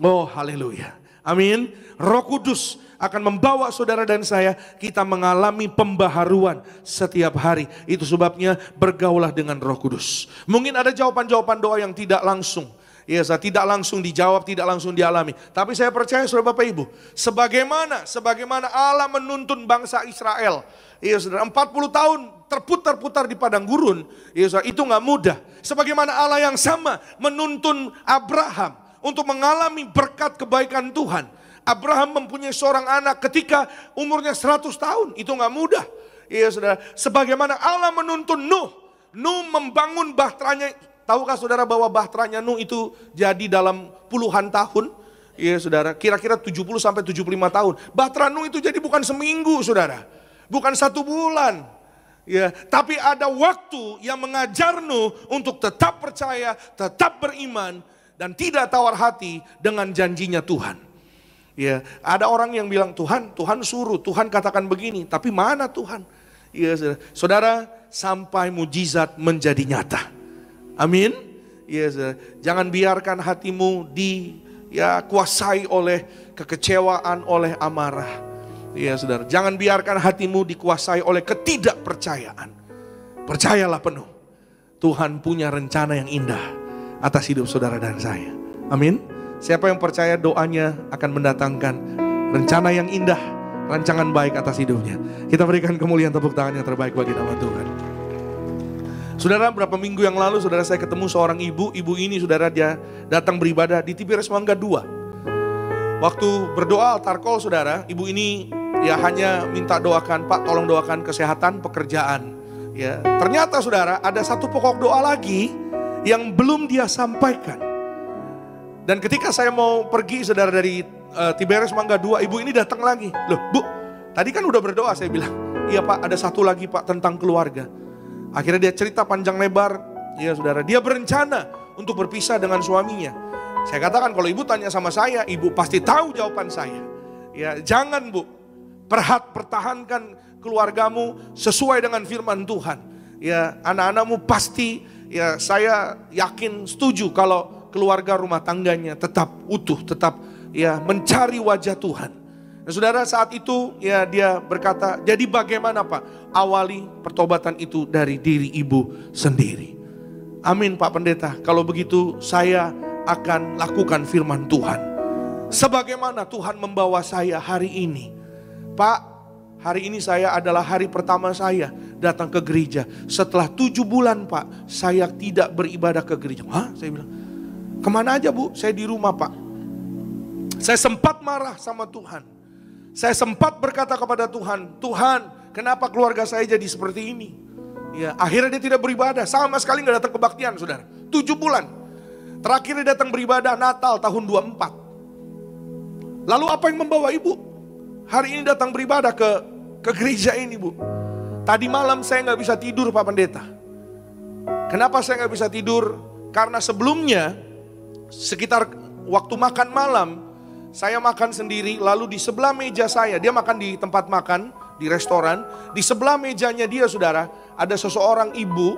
[SPEAKER 1] Oh haleluya. Amin. Roh Kudus akan membawa saudara dan saya, kita mengalami pembaharuan setiap hari. Itu sebabnya bergaulah dengan Roh Kudus. Mungkin ada jawaban-jawaban doa yang tidak langsung. Ya, saya tidak langsung dijawab, tidak langsung dialami. Tapi saya percaya saudara Bapak Ibu, sebagaimana Allah menuntun bangsa Israel, ya saudara, 40 tahun terputar-putar di padang gurun, ya saudara, itu gak mudah. Sebagaimana Allah yang sama menuntun Abraham untuk mengalami berkat kebaikan Tuhan. Abraham mempunyai seorang anak ketika umurnya 100 tahun, itu gak mudah. Ya saudara, sebagaimana Allah menuntun Nuh membangun bahteranya. Tahukah saudara bahwa bahteranya Nuh itu jadi dalam puluhan tahun? Ya saudara, kira-kira 70 sampai 75 tahun. Bahtera Nuh itu jadi bukan seminggu saudara. Bukan 1 bulan. Ya, tapi ada waktu yang mengajar Nuh untuk tetap percaya, tetap beriman, dan tidak tawar hati dengan janjinya Tuhan. Ya, ada orang yang bilang, Tuhan suruh, Tuhan katakan begini, tapi mana Tuhan? Ya saudara, sampai mujizat menjadi nyata. Amin. Yes, jangan biarkan hatimu kuasai oleh kekecewaan, oleh amarah. Ya saudara, jangan biarkan hatimu dikuasai oleh ketidakpercayaan. Percayalah penuh, Tuhan punya rencana yang indah atas hidup saudara dan saya. Amin. Siapa yang percaya doanya akan mendatangkan rencana yang indah, rancangan baik atas hidupnya. Kita berikan kemuliaan tepuk tangan yang terbaik bagi nama Tuhan. Saudara, beberapa minggu yang lalu saudara saya ketemu seorang ibu. Ibu ini saudara dia datang beribadah di TPRS Mangga 2. Waktu berdoa altar call saudara, ibu ini ya hanya minta doakan, Pak tolong doakan kesehatan, pekerjaan. Ya, ternyata saudara ada satu pokok doa lagi yang belum dia sampaikan. Dan ketika saya mau pergi saudara dari Tiberias Mangga 2, ibu ini datang lagi. Loh Bu, tadi kan udah berdoa, saya bilang. Iya Pak, ada satu lagi Pak tentang keluarga. Akhirnya dia cerita panjang lebar. Iya saudara, dia berencana untuk berpisah dengan suaminya. Saya katakan kalau ibu tanya sama saya, ibu pasti tahu jawaban saya. Ya jangan Bu, pertahankan keluargamu sesuai dengan firman Tuhan. Ya anak-anakmu pasti, ya saya yakin setuju kalau keluarga rumah tangganya tetap utuh, tetap ya mencari wajah Tuhan. Nah, saudara saat itu ya dia berkata, jadi bagaimana Pak? Awali pertobatan itu dari diri ibu sendiri. Amin Pak Pendeta, kalau begitu saya akan lakukan firman Tuhan. Sebagaimana Tuhan membawa saya hari ini. Pak, hari ini saya adalah hari pertama saya datang ke gereja. Setelah 7 bulan Pak, saya tidak beribadah ke gereja. Hah? Saya bilang, kemana aja Bu? Saya di rumah Pak. Saya sempat marah sama Tuhan. Saya sempat berkata kepada Tuhan, Tuhan kenapa keluarga saya jadi seperti ini? Ya, akhirnya dia tidak beribadah, sama sekali gak datang kebaktian saudara. 7 bulan. Terakhir dia datang beribadah Natal tahun 24. Lalu apa yang membawa ibu hari ini datang beribadah ke gereja ini Bu? Tadi malam saya gak bisa tidur Pak Pendeta. Kenapa saya gak bisa tidur? Karena sebelumnya sekitar waktu makan malam, saya makan sendiri, lalu di sebelah meja saya, dia makan di tempat makan, di restoran, di sebelah mejanya dia saudara, ada seseorang ibu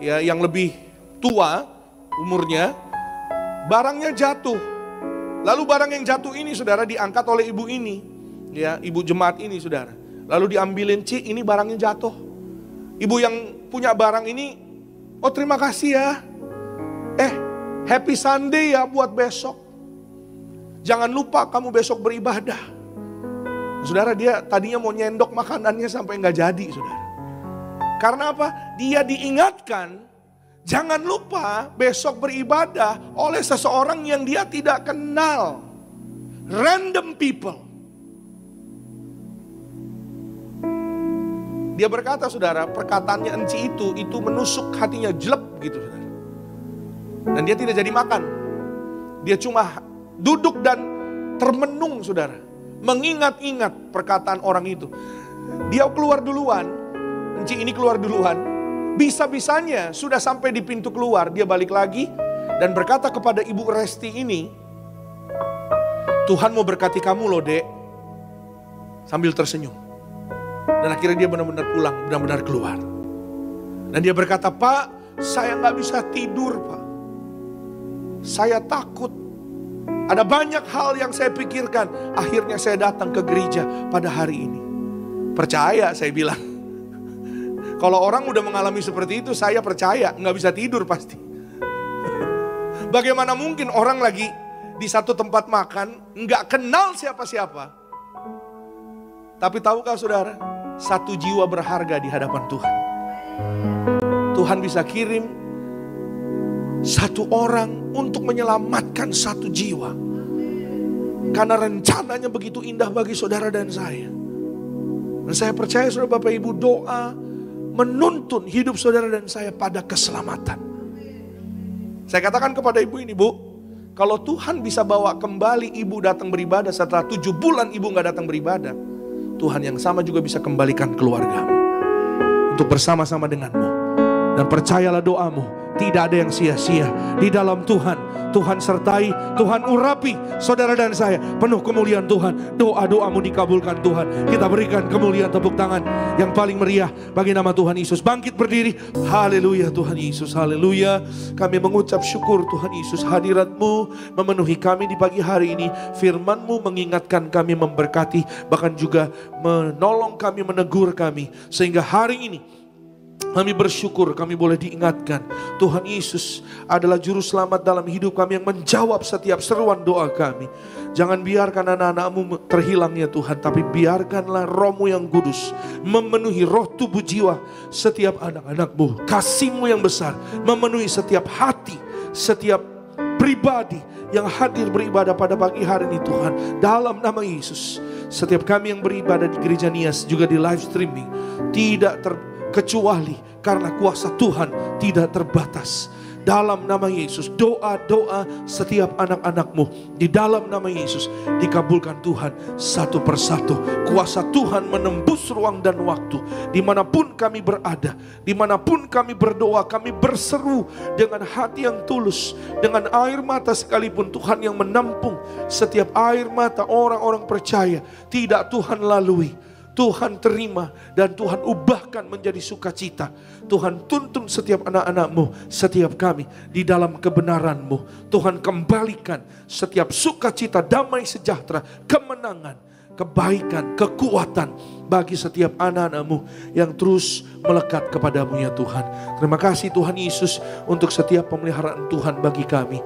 [SPEAKER 1] ya yang lebih tua umurnya, barangnya jatuh. Lalu barang yang jatuh ini saudara diangkat oleh ibu ini, ya ibu jemaat ini saudara. Lalu diambilin, Ci ini barangnya jatuh. Ibu yang punya barang ini, oh terima kasih ya. Happy Sunday ya buat besok. Jangan lupa kamu besok beribadah. Saudara dia tadinya mau nyendok makanannya sampai gak jadi saudara. Karena apa? Dia diingatkan, jangan lupa besok beribadah oleh seseorang yang dia tidak kenal. Random people. Dia berkata saudara, perkataannya Enci itu menusuk hatinya, jelek gitu saudara. Dan dia tidak jadi makan. Dia cuma duduk dan termenung saudara, mengingat-ingat perkataan orang itu. Dia keluar duluan, Enci ini keluar duluan. Bisa-bisanya sudah sampai di pintu keluar, dia balik lagi dan berkata kepada Ibu Resti ini, Tuhan mau berkati kamu loh dek. Sambil tersenyum. Dan akhirnya dia benar-benar pulang, benar-benar keluar. Dan dia berkata, Pak saya gak bisa tidur Pak. Saya takut. Ada banyak hal yang saya pikirkan. Akhirnya saya datang ke gereja pada hari ini. Percaya saya bilang. Kalau orang udah mengalami seperti itu, saya percaya gak bisa tidur pasti. Bagaimana mungkin orang lagi di satu tempat makan, gak kenal siapa-siapa. Tapi tahukah saudara, satu jiwa berharga di hadapan Tuhan. Tuhan bisa kirim satu orang untuk menyelamatkan satu jiwa. Karena rencananya begitu indah bagi saudara dan saya. Dan saya percaya saudara Bapak Ibu doa menuntun hidup saudara dan saya pada keselamatan. Saya katakan kepada ibu ini, Bu, kalau Tuhan bisa bawa kembali ibu datang beribadah setelah 7 bulan ibu gak datang beribadah, Tuhan yang sama juga bisa kembalikan keluargamu untuk bersama-sama denganmu. Dan percayalah doamu tidak ada yang sia-sia. Di dalam Tuhan, Tuhan sertai, Tuhan urapi saudara dan saya. Penuh kemuliaan Tuhan. Doa-doamu dikabulkan Tuhan. Kita berikan kemuliaan tepuk tangan yang paling meriah bagi nama Tuhan Yesus. Bangkit berdiri. Haleluya Tuhan Yesus. Haleluya. Kami mengucap syukur Tuhan Yesus. Hadirat-Mu memenuhi kami di pagi hari ini. Firman-Mu mengingatkan kami, memberkati, bahkan juga menolong kami, menegur kami. Sehingga hari ini kami bersyukur kami boleh diingatkan Tuhan Yesus adalah juru selamat dalam hidup kami yang menjawab setiap seruan doa kami. Jangan biarkan anak-anak-Mu terhilang ya Tuhan, tapi biarkanlah Roh-Mu yang kudus memenuhi roh tubuh jiwa setiap anak-anak-Mu. Kasih-Mu yang besar memenuhi setiap hati, setiap pribadi yang hadir beribadah pada pagi hari ini Tuhan. Dalam nama Yesus, setiap kami yang beribadah di Gereja Nias juga di live streaming tidak terkecuali karena kuasa Tuhan tidak terbatas. dalam nama Yesus. Doa-doa setiap anak-anak-Mu di dalam nama Yesus dikabulkan Tuhan satu persatu. Kuasa Tuhan menembus ruang dan waktu. Dimanapun kami berada, dimanapun kami berdoa, kami berseru dengan hati yang tulus, dengan air mata sekalipun Tuhan yang menampung setiap air mata orang-orang percaya. Tidak Tuhan lalui, Tuhan terima, dan Tuhan ubahkan menjadi sukacita. Tuhan tuntun setiap anak-anak-Mu, setiap kami di dalam kebenaran-Mu. Tuhan kembalikan setiap sukacita, damai sejahtera, kemenangan, kebaikan, kekuatan bagi setiap anak-anak-Mu yang terus melekat kepadamu ya Tuhan. Terima kasih Tuhan Yesus untuk setiap pemeliharaan Tuhan bagi kami.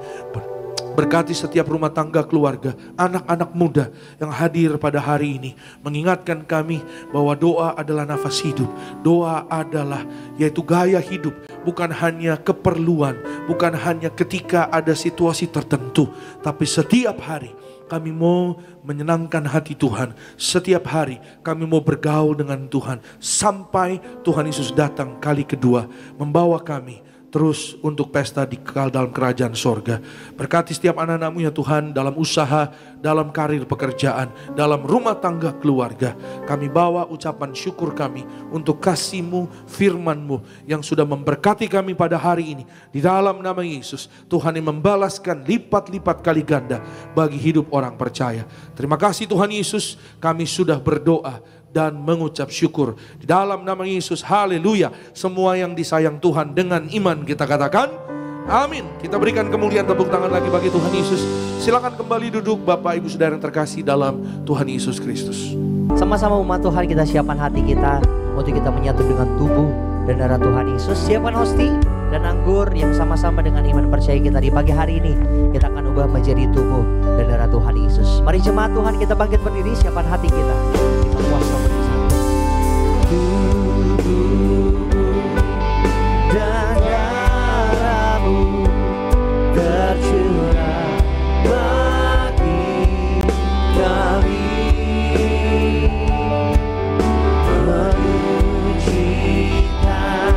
[SPEAKER 1] Berkati setiap rumah tangga keluarga, anak-anak muda yang hadir pada hari ini. Mengingatkan kami bahwa doa adalah nafas hidup. Doa adalah yaitu gaya hidup. Bukan hanya keperluan, bukan hanya ketika ada situasi tertentu. Tapi setiap hari kami mau menyenangkan hati Tuhan. Setiap hari kami mau bergaul dengan Tuhan. Sampai Tuhan Yesus datang kali kedua membawa kami terus untuk pesta dikekal dalam kerajaan sorga. Berkati setiap anak-anak-Mu ya Tuhan, dalam usaha, dalam karir pekerjaan, dalam rumah tangga keluarga. Kami bawa ucapan syukur kami untuk kasih-Mu, firman-Mu yang sudah memberkati kami pada hari ini. Di dalam nama Yesus, Tuhan yang membalaskan lipat-lipat kali ganda bagi hidup orang percaya. Terima kasih Tuhan Yesus, kami sudah berdoa dan mengucap syukur di dalam nama Yesus. Haleluya. Semua yang disayang Tuhan dengan iman kita katakan amin. Kita berikan kemuliaan, tepuk tangan lagi bagi Tuhan Yesus. Silakan kembali duduk Bapak Ibu Saudara yang terkasih dalam Tuhan Yesus Kristus.
[SPEAKER 2] Sama-sama umat Tuhan, kita siapkan hati kita untuk kita menyatu dengan tubuh dan darah Tuhan Yesus. Siapkan hosti dan anggur yang sama-sama dengan iman percaya kita di pagi hari ini. Kita akan ubah menjadi tubuh dan darah Tuhan Yesus. Mari jemaat Tuhan, kita bangkit berdiri, siapkan hati kita. Kita puasa bersama. Tubuh dan darah-Mu tercurah bagi kami. Menyucikan,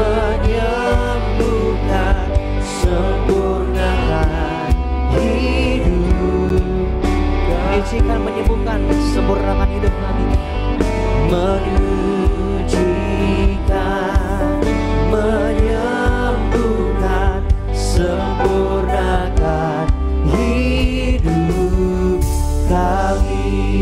[SPEAKER 2] menyembuhkan, sempurnakan hidup. Menyucikan, menyembuhkan, sempurnakan hidup kami. Menyucikan, menyembuhkan, sempurnakan hidup kami.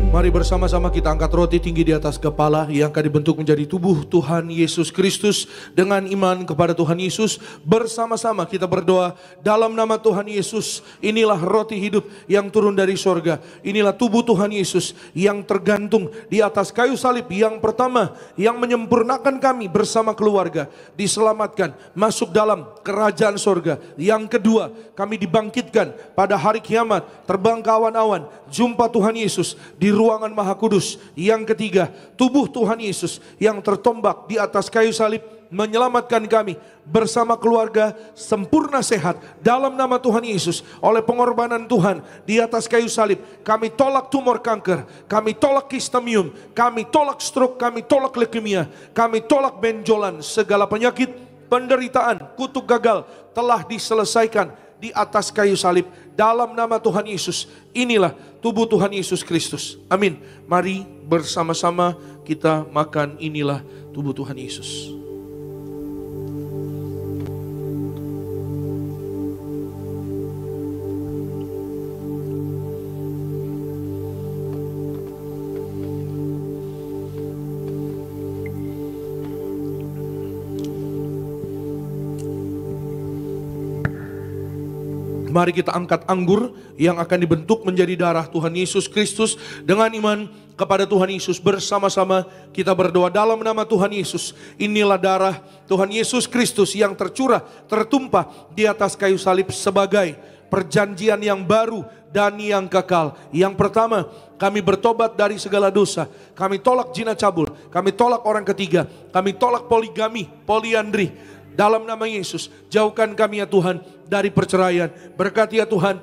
[SPEAKER 1] Mari bersama-sama kita angkat roti tinggi di atas kepala yang akan dibentuk menjadi tubuh Tuhan Yesus Kristus. Dengan iman kepada Tuhan Yesus, bersama-sama kita berdoa dalam nama Tuhan Yesus. Inilah roti hidup yang turun dari sorga. Inilah tubuh Tuhan Yesus yang tergantung di atas kayu salib. Yang pertama, yang menyempurnakan kami bersama keluarga, diselamatkan masuk dalam kerajaan sorga. Yang kedua, kami dibangkitkan pada hari kiamat, terbang ke awan-awan, jumpa Tuhan Yesus di ruangan Maha Kudus. Yang ketiga, tubuh Tuhan Yesus yang tertombak di atas kayu salib menyelamatkan kami bersama keluarga sempurna sehat dalam nama Tuhan Yesus. Oleh pengorbanan Tuhan di atas kayu salib, kami tolak tumor kanker, kami tolak kistamium, kami tolak stroke, kami tolak leukemia, kami tolak benjolan. Segala penyakit, penderitaan, kutuk gagal telah diselesaikan di atas kayu salib dalam nama Tuhan Yesus. Inilah tubuh Tuhan Yesus Kristus. Amin. Mari bersama-sama kita makan. Inilah tubuh Tuhan Yesus. Mari kita angkat anggur yang akan dibentuk menjadi darah Tuhan Yesus Kristus. Dengan iman kepada Tuhan Yesus, bersama-sama kita berdoa dalam nama Tuhan Yesus. Inilah darah Tuhan Yesus Kristus yang tercurah, tertumpah di atas kayu salib sebagai perjanjian yang baru dan yang kekal. Yang pertama, kami bertobat dari segala dosa. Kami tolak zina cabul, kami tolak orang ketiga, kami tolak poligami, poliandri. Dalam nama Yesus, jauhkan kami ya Tuhan dari perceraian. Berkati ya Tuhan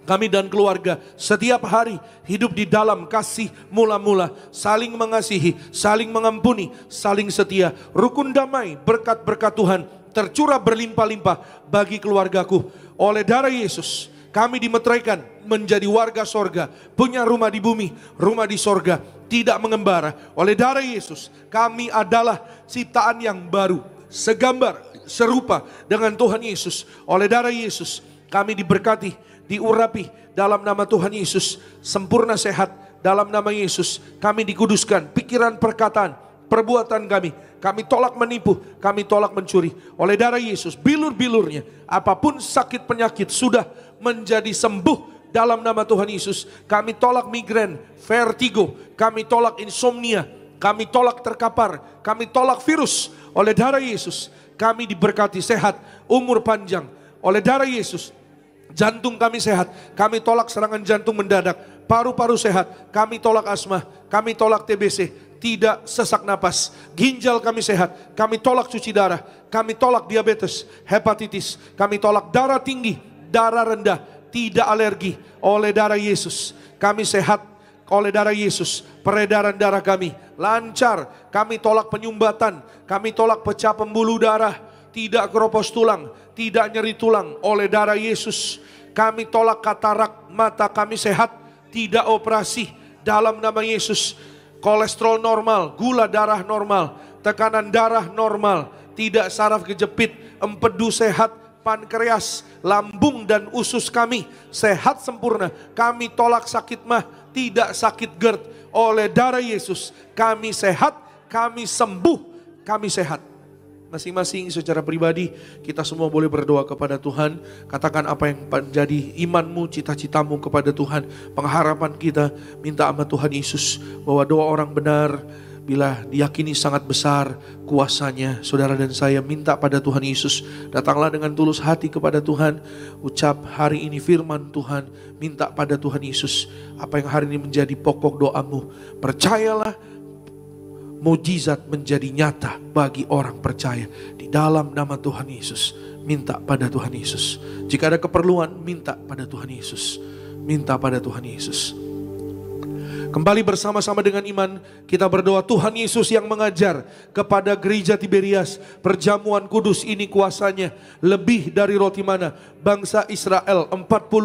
[SPEAKER 1] kami dan keluarga setiap hari hidup di dalam kasih mula-mula, saling mengasihi, saling mengampuni, saling setia, rukun damai, berkat-berkat Tuhan tercurah berlimpah-limpah bagi keluargaku. Oleh darah Yesus, kami dimeteraikan menjadi warga sorga, punya rumah di bumi, rumah di sorga, tidak mengembara. Oleh darah Yesus, kami adalah ciptaan yang baru, segambar, serupa dengan Tuhan Yesus. Oleh darah Yesus, kami diberkati, diurapi dalam nama Tuhan Yesus, sempurna sehat dalam nama Yesus. Kami dikuduskan, pikiran, perkataan, perbuatan kami tolak menipu, kami tolak mencuri. Oleh darah Yesus, bilur-bilurnya, apapun sakit penyakit sudah menjadi sembuh dalam nama Tuhan Yesus. Kami tolak migrain, vertigo, kami tolak insomnia, kami tolak terkapar, kami tolak virus. Oleh darah Yesus, kami diberkati sehat, umur panjang. Oleh darah Yesus, jantung kami sehat, kami tolak serangan jantung mendadak. Paru-paru sehat, kami tolak asma, kami tolak TBC, tidak sesak napas. Ginjal kami sehat, kami tolak cuci darah, kami tolak diabetes, hepatitis, kami tolak darah tinggi, darah rendah, tidak alergi. Oleh darah Yesus, kami sehat. Oleh darah Yesus, peredaran darah kami lancar. Kami tolak penyumbatan, kami tolak pecah pembuluh darah, tidak keropos tulang, tidak nyeri tulang. Oleh darah Yesus, kami tolak katarak, mata kami sehat, tidak operasi dalam nama Yesus. Kolesterol normal, gula darah normal, tekanan darah normal, tidak saraf kejepit, empedu sehat, pankreas, lambung dan usus kami sehat sempurna. Kami tolak sakit mah, tidak sakit GERD. Oleh darah Yesus, kami sehat, kami sembuh, kami sehat. Masing-masing secara pribadi kita semua boleh berdoa kepada Tuhan. Katakan apa yang menjadi imanmu, cita-citamu kepada Tuhan, pengharapan kita. Minta sama Tuhan Yesus bahwa doa orang benar bila diyakini sangat besar kuasanya. Saudara dan saya minta pada Tuhan Yesus, datanglah dengan tulus hati kepada Tuhan. Ucap hari ini firman Tuhan, minta pada Tuhan Yesus apa yang hari ini menjadi pokok doamu. Percayalah, mujizat menjadi nyata bagi orang percaya. Di dalam nama Tuhan Yesus, minta pada Tuhan Yesus. Jika ada keperluan, minta pada Tuhan Yesus. Minta pada Tuhan Yesus. Kembali bersama-sama dengan iman kita berdoa. Tuhan Yesus yang mengajar kepada gereja Tiberias, perjamuan kudus ini kuasanya lebih dari roti mana. Bangsa Israel 40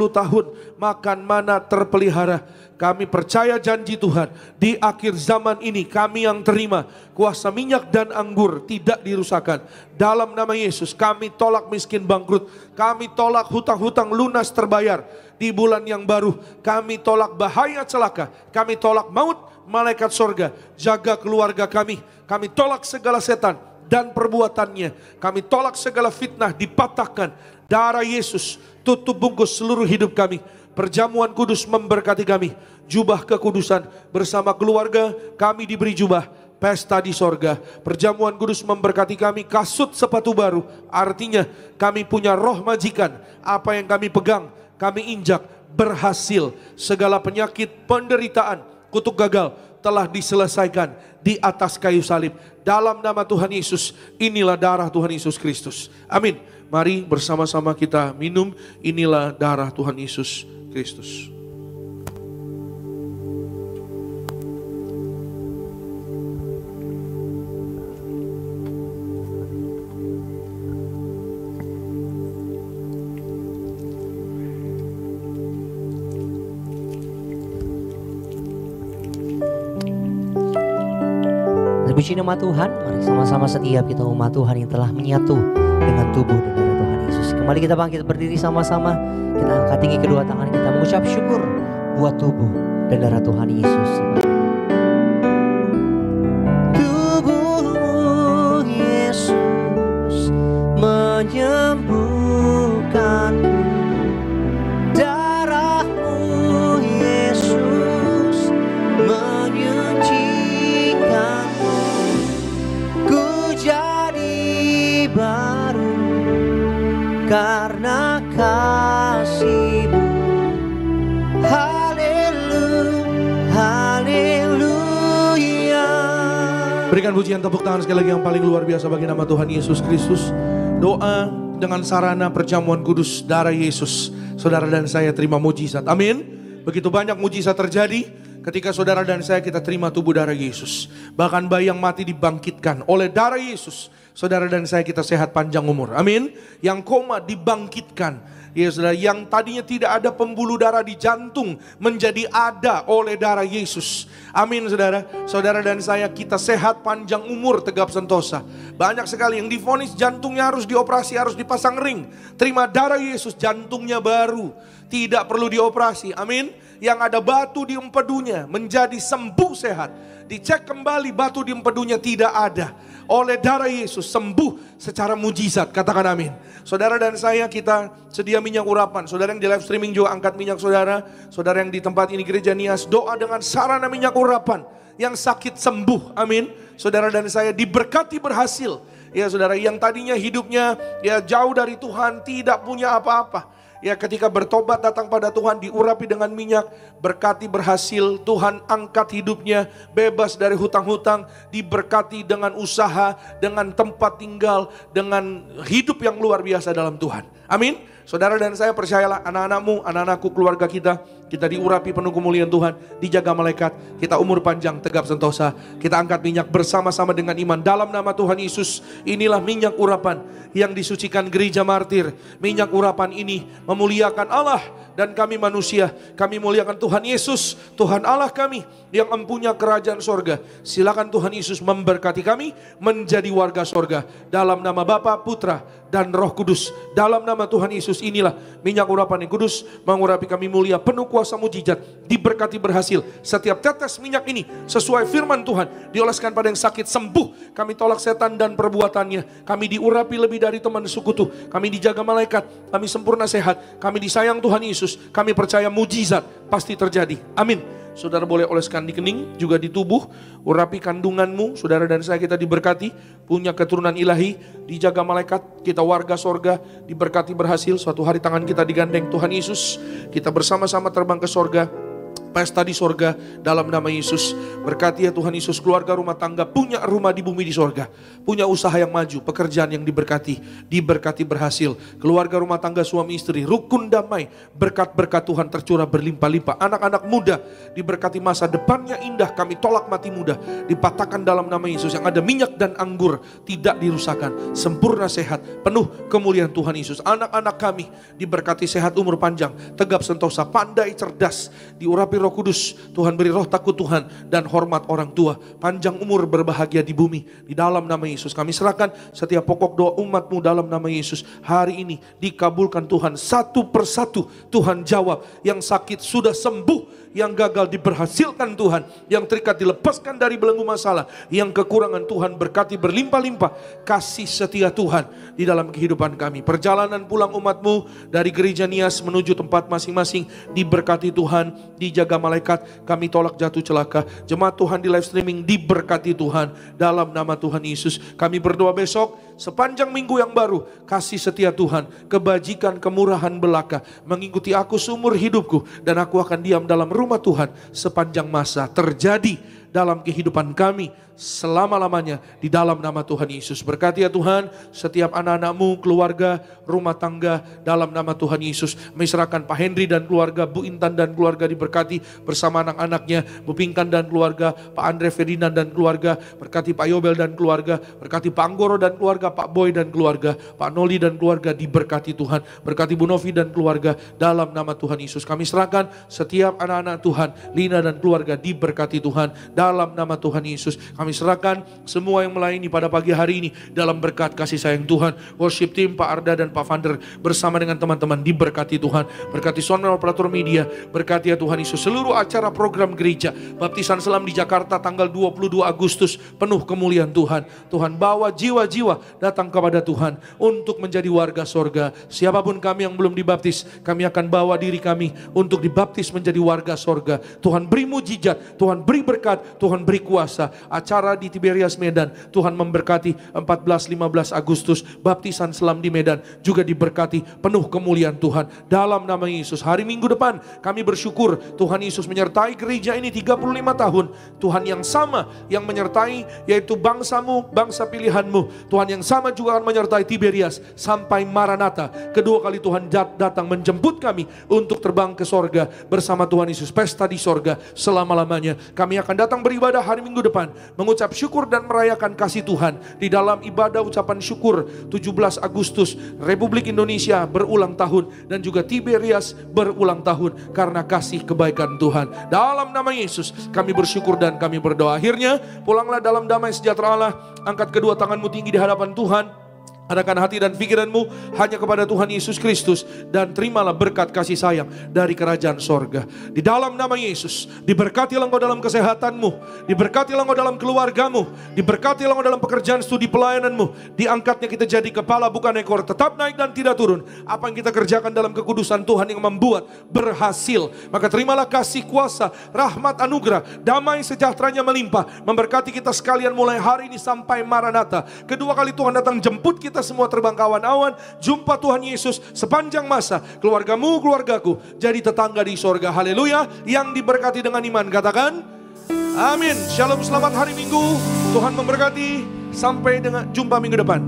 [SPEAKER 1] tahun makan mana terpelihara. Kami percaya janji Tuhan, di akhir zaman ini kami yang terima kuasa minyak dan anggur tidak dirusakkan. Dalam nama Yesus kami tolak miskin bangkrut, kami tolak hutang-hutang lunas terbayar. Di bulan yang baru kami tolak bahaya celaka, kami tolak maut, malaikat sorga jaga keluarga kami. Kami tolak segala setan dan perbuatannya, kami tolak segala fitnah dipatahkan. Darah Yesus tutup bungkus seluruh hidup kami. Perjamuan kudus memberkati kami. Jubah kekudusan bersama keluarga kami diberi jubah pesta di sorga. Perjamuan kudus memberkati kami, kasut sepatu baru. Artinya kami punya roh majikan. Apa yang kami pegang, kami injak, berhasil. Segala penyakit, penderitaan, kutuk gagal telah diselesaikan di atas kayu salib. Dalam nama Tuhan Yesus, inilah darah Tuhan Yesus Kristus. Amin. Mari bersama-sama kita minum. Inilah darah Tuhan Yesus Kristus.
[SPEAKER 2] Puji nama Tuhan, mari sama-sama setiap kita umat Tuhan yang telah menyatu dengan tubuh dan darah Tuhan Yesus. Kembali kita bangkit berdiri sama-sama, kita angkat tinggi kedua tangan kita mengucap syukur buat tubuh dan darah Tuhan Yesus. Tubuh Yesus menyembuhkanmu, darahmu Yesus menyucikanmu. Ku jadi baru karena kasih-Mu. Haleluya.
[SPEAKER 1] Berikan pujian tepuk tangan sekali lagi yang paling luar biasa bagi nama Tuhan Yesus Kristus. Doa dengan sarana perjamuan kudus darah Yesus. Saudara dan saya terima mujizat. Amin. Begitu banyak mujizat terjadi ketika saudara dan saya kita terima tubuh darah Yesus. Bahkan bayi yang mati dibangkitkan oleh darah Yesus. Saudara dan saya kita sehat panjang umur. Amin. Yang koma dibangkitkan. Ya saudara, yang tadinya tidak ada pembuluh darah di jantung menjadi ada oleh darah Yesus. Amin saudara. Saudara dan saya kita sehat panjang umur Tegap Sentosa. Banyak sekali yang divonis jantungnya harus dioperasi, harus dipasang ring. Terima darah Yesus, jantungnya baru. Tidak perlu dioperasi. Amin. Yang ada batu di empedunya menjadi sembuh sehat. Dicek kembali batu di empedunya tidak ada. Oleh darah Yesus sembuh secara mujizat. Katakan amin. Saudara dan saya kita sedia minyak urapan. Saudara yang di live streaming juga angkat minyak saudara. Saudara yang di tempat ini Gereja Nias doa dengan sarana minyak urapan. Yang sakit sembuh. Amin. Saudara dan saya diberkati berhasil. Ya saudara, yang tadinya hidupnya ya jauh dari Tuhan, tidak punya apa-apa. Ya ketika bertobat datang pada Tuhan, diurapi dengan minyak, berkati berhasil, Tuhan angkat hidupnya, bebas dari hutang-hutang, diberkati dengan usaha, dengan tempat tinggal, dengan hidup yang luar biasa dalam Tuhan. Amin. Saudara dan saya percayalah, anak-anakmu, anak-anakku, keluarga kita diurapi penuh kemuliaan Tuhan, dijaga malaikat, kita umur panjang Tegap Sentosa, kita angkat minyak bersama-sama dengan iman dalam nama Tuhan Yesus. Inilah minyak urapan yang disucikan gereja martir. Minyak urapan ini memuliakan Allah dan kami manusia. Kami muliakan Tuhan Yesus, Tuhan Allah kami yang empunya kerajaan sorga. Silakan Tuhan Yesus memberkati kami menjadi warga sorga. Dalam nama Bapa, Putra, dan Roh Kudus. Dalam nama Tuhan Yesus inilah minyak urapan yang kudus mengurapi kami mulia penuh kuasa mujizat, diberkati berhasil. Setiap tetes minyak ini sesuai firman Tuhan dioleskan pada yang sakit sembuh. Kami tolak setan dan perbuatannya. Kami diurapi lebih dari teman sekutu. Kami dijaga malaikat. Kami sempurna sehat. Kami disayang Tuhan Yesus. Kami percaya mujizat pasti terjadi. Amin. Saudara boleh oleskan di kening, juga di tubuh, urapi kandunganmu. Saudara dan saya kita diberkati, punya keturunan ilahi, dijaga malaikat, kita warga sorga, diberkati berhasil. Suatu hari tangan kita digandeng Tuhan Yesus, kita bersama-sama terbang ke sorga. Pesta di sorga dalam nama Yesus. Berkati ya Tuhan Yesus, keluarga rumah tangga punya rumah di bumi di sorga, punya usaha yang maju, pekerjaan yang diberkati berhasil. Keluarga rumah tangga suami istri rukun damai, berkat-berkat Tuhan tercurah berlimpah-limpah. Anak-anak muda diberkati, masa depannya indah. Kami tolak mati muda, dipatahkan dalam nama Yesus. Yang ada minyak dan anggur tidak dirusakkan, sempurna sehat, penuh kemuliaan Tuhan Yesus. Anak-anak kami diberkati sehat umur panjang, Tegap Sentosa, pandai cerdas, diurapi Roh Kudus. Tuhan beri roh takut Tuhan dan hormat orang tua, panjang umur berbahagia di bumi. Di dalam nama Yesus kami serahkan setiap pokok doa umat-Mu dalam nama Yesus. Hari ini dikabulkan Tuhan, satu persatu Tuhan jawab. Yang sakit sudah sembuh, yang gagal diberhasilkan Tuhan, yang terikat dilepaskan dari belenggu masalah, yang kekurangan Tuhan berkati berlimpah-limpah. Kasih setia Tuhan di dalam kehidupan kami. Perjalanan pulang umat-Mu dari Gereja Nias menuju tempat masing-masing diberkati Tuhan, dijaga malaikat. Kami tolak jatuh celaka. Jemaat Tuhan di live streaming diberkati Tuhan dalam nama Tuhan Yesus. Kami berdoa besok sepanjang minggu yang baru, kasih setia Tuhan, kebajikan, kemurahan belaka mengikuti aku seumur hidupku, dan aku akan diam dalam rumah Tuhan sepanjang masa. Terjadi dalam kehidupan kami selama-lamanya di dalam nama Tuhan Yesus. Berkati ya Tuhan setiap anak-anak-Mu, keluarga, rumah tangga dalam nama Tuhan Yesus. Menyerahkan Pak Henry dan keluarga, Bu Intan dan keluarga diberkati bersama anak-anaknya, Bu Pinkan dan keluarga, Pak Andre Ferdinand dan keluarga, berkati Pak Yobel dan keluarga, berkati Pak Anggoro dan keluarga, Pak Boy dan keluarga, Pak Noli dan keluarga diberkati Tuhan. Berkati Bu Novi dan keluarga dalam nama Tuhan Yesus. Kami serahkan setiap anak-anak Tuhan, Lina dan keluarga diberkati Tuhan dalam nama Tuhan Yesus. Kami serahkan semua yang melayani pada pagi hari ini dalam berkat kasih sayang Tuhan. Worship team Pak Arda dan Pak Vander bersama dengan teman-teman diberkati Tuhan. Berkati Sonel Operator Media, berkati ya Tuhan Yesus seluruh acara program gereja Baptisan Selam di Jakarta tanggal 22 Agustus penuh kemuliaan Tuhan. Tuhan bawa jiwa-jiwa datang kepada Tuhan untuk menjadi warga sorga. Siapapun kami yang belum dibaptis, kami akan bawa diri kami untuk dibaptis menjadi warga sorga. Tuhan beri mujizat, Tuhan beri berkat, Tuhan beri kuasa. Acara di Tiberias Medan, Tuhan memberkati 14-15 Agustus, baptisan selam di Medan juga diberkati, penuh kemuliaan Tuhan. Dalam nama Yesus, hari Minggu depan kami bersyukur Tuhan Yesus menyertai gereja ini 35 tahun. Tuhan yang sama yang menyertai yaitu bangsamu, bangsa pilihanmu. Tuhan yang sama juga akan menyertai Tiberias sampai Maranatha. Kedua kali Tuhan datang menjemput kami untuk terbang ke sorga bersama Tuhan Yesus. Pesta di sorga selama-lamanya. Kami akan datang beribadah hari Minggu depan, mengucap syukur dan merayakan kasih Tuhan. Di dalam ibadah ucapan syukur 17 Agustus, Republik Indonesia berulang tahun dan juga Tiberias berulang tahun karena kasih kebaikan Tuhan. Dalam nama Yesus kami bersyukur dan kami berdoa. Akhirnya pulanglah dalam damai sejahtera Allah. Angkat kedua tanganmu tinggi di hadapan Tuhan. Arahkan hati dan pikiranmu hanya kepada Tuhan Yesus Kristus. Dan terimalah berkat kasih sayang dari kerajaan sorga. Di dalam nama Yesus, diberkatilah engkau dalam kesehatanmu, diberkatilah engkau dalam keluargamu, diberkatilah engkau dalam pekerjaan studi pelayananmu. Diangkatnya kita jadi kepala bukan ekor, tetap naik dan tidak turun. Apa yang kita kerjakan dalam kekudusan Tuhan yang membuat berhasil. Maka terimalah kasih kuasa, rahmat, anugerah, damai sejahteranya melimpah, memberkati kita sekalian mulai hari ini sampai Maranatha. Kedua kali Tuhan datang jemput kita semua terbang ke awan-awan, jumpa Tuhan Yesus sepanjang masa. Keluargamu, keluargaku jadi tetangga di sorga. Haleluya. Yang diberkati dengan iman katakan amin. Shalom, selamat hari Minggu. Tuhan memberkati. Sampai dengan jumpa minggu depan.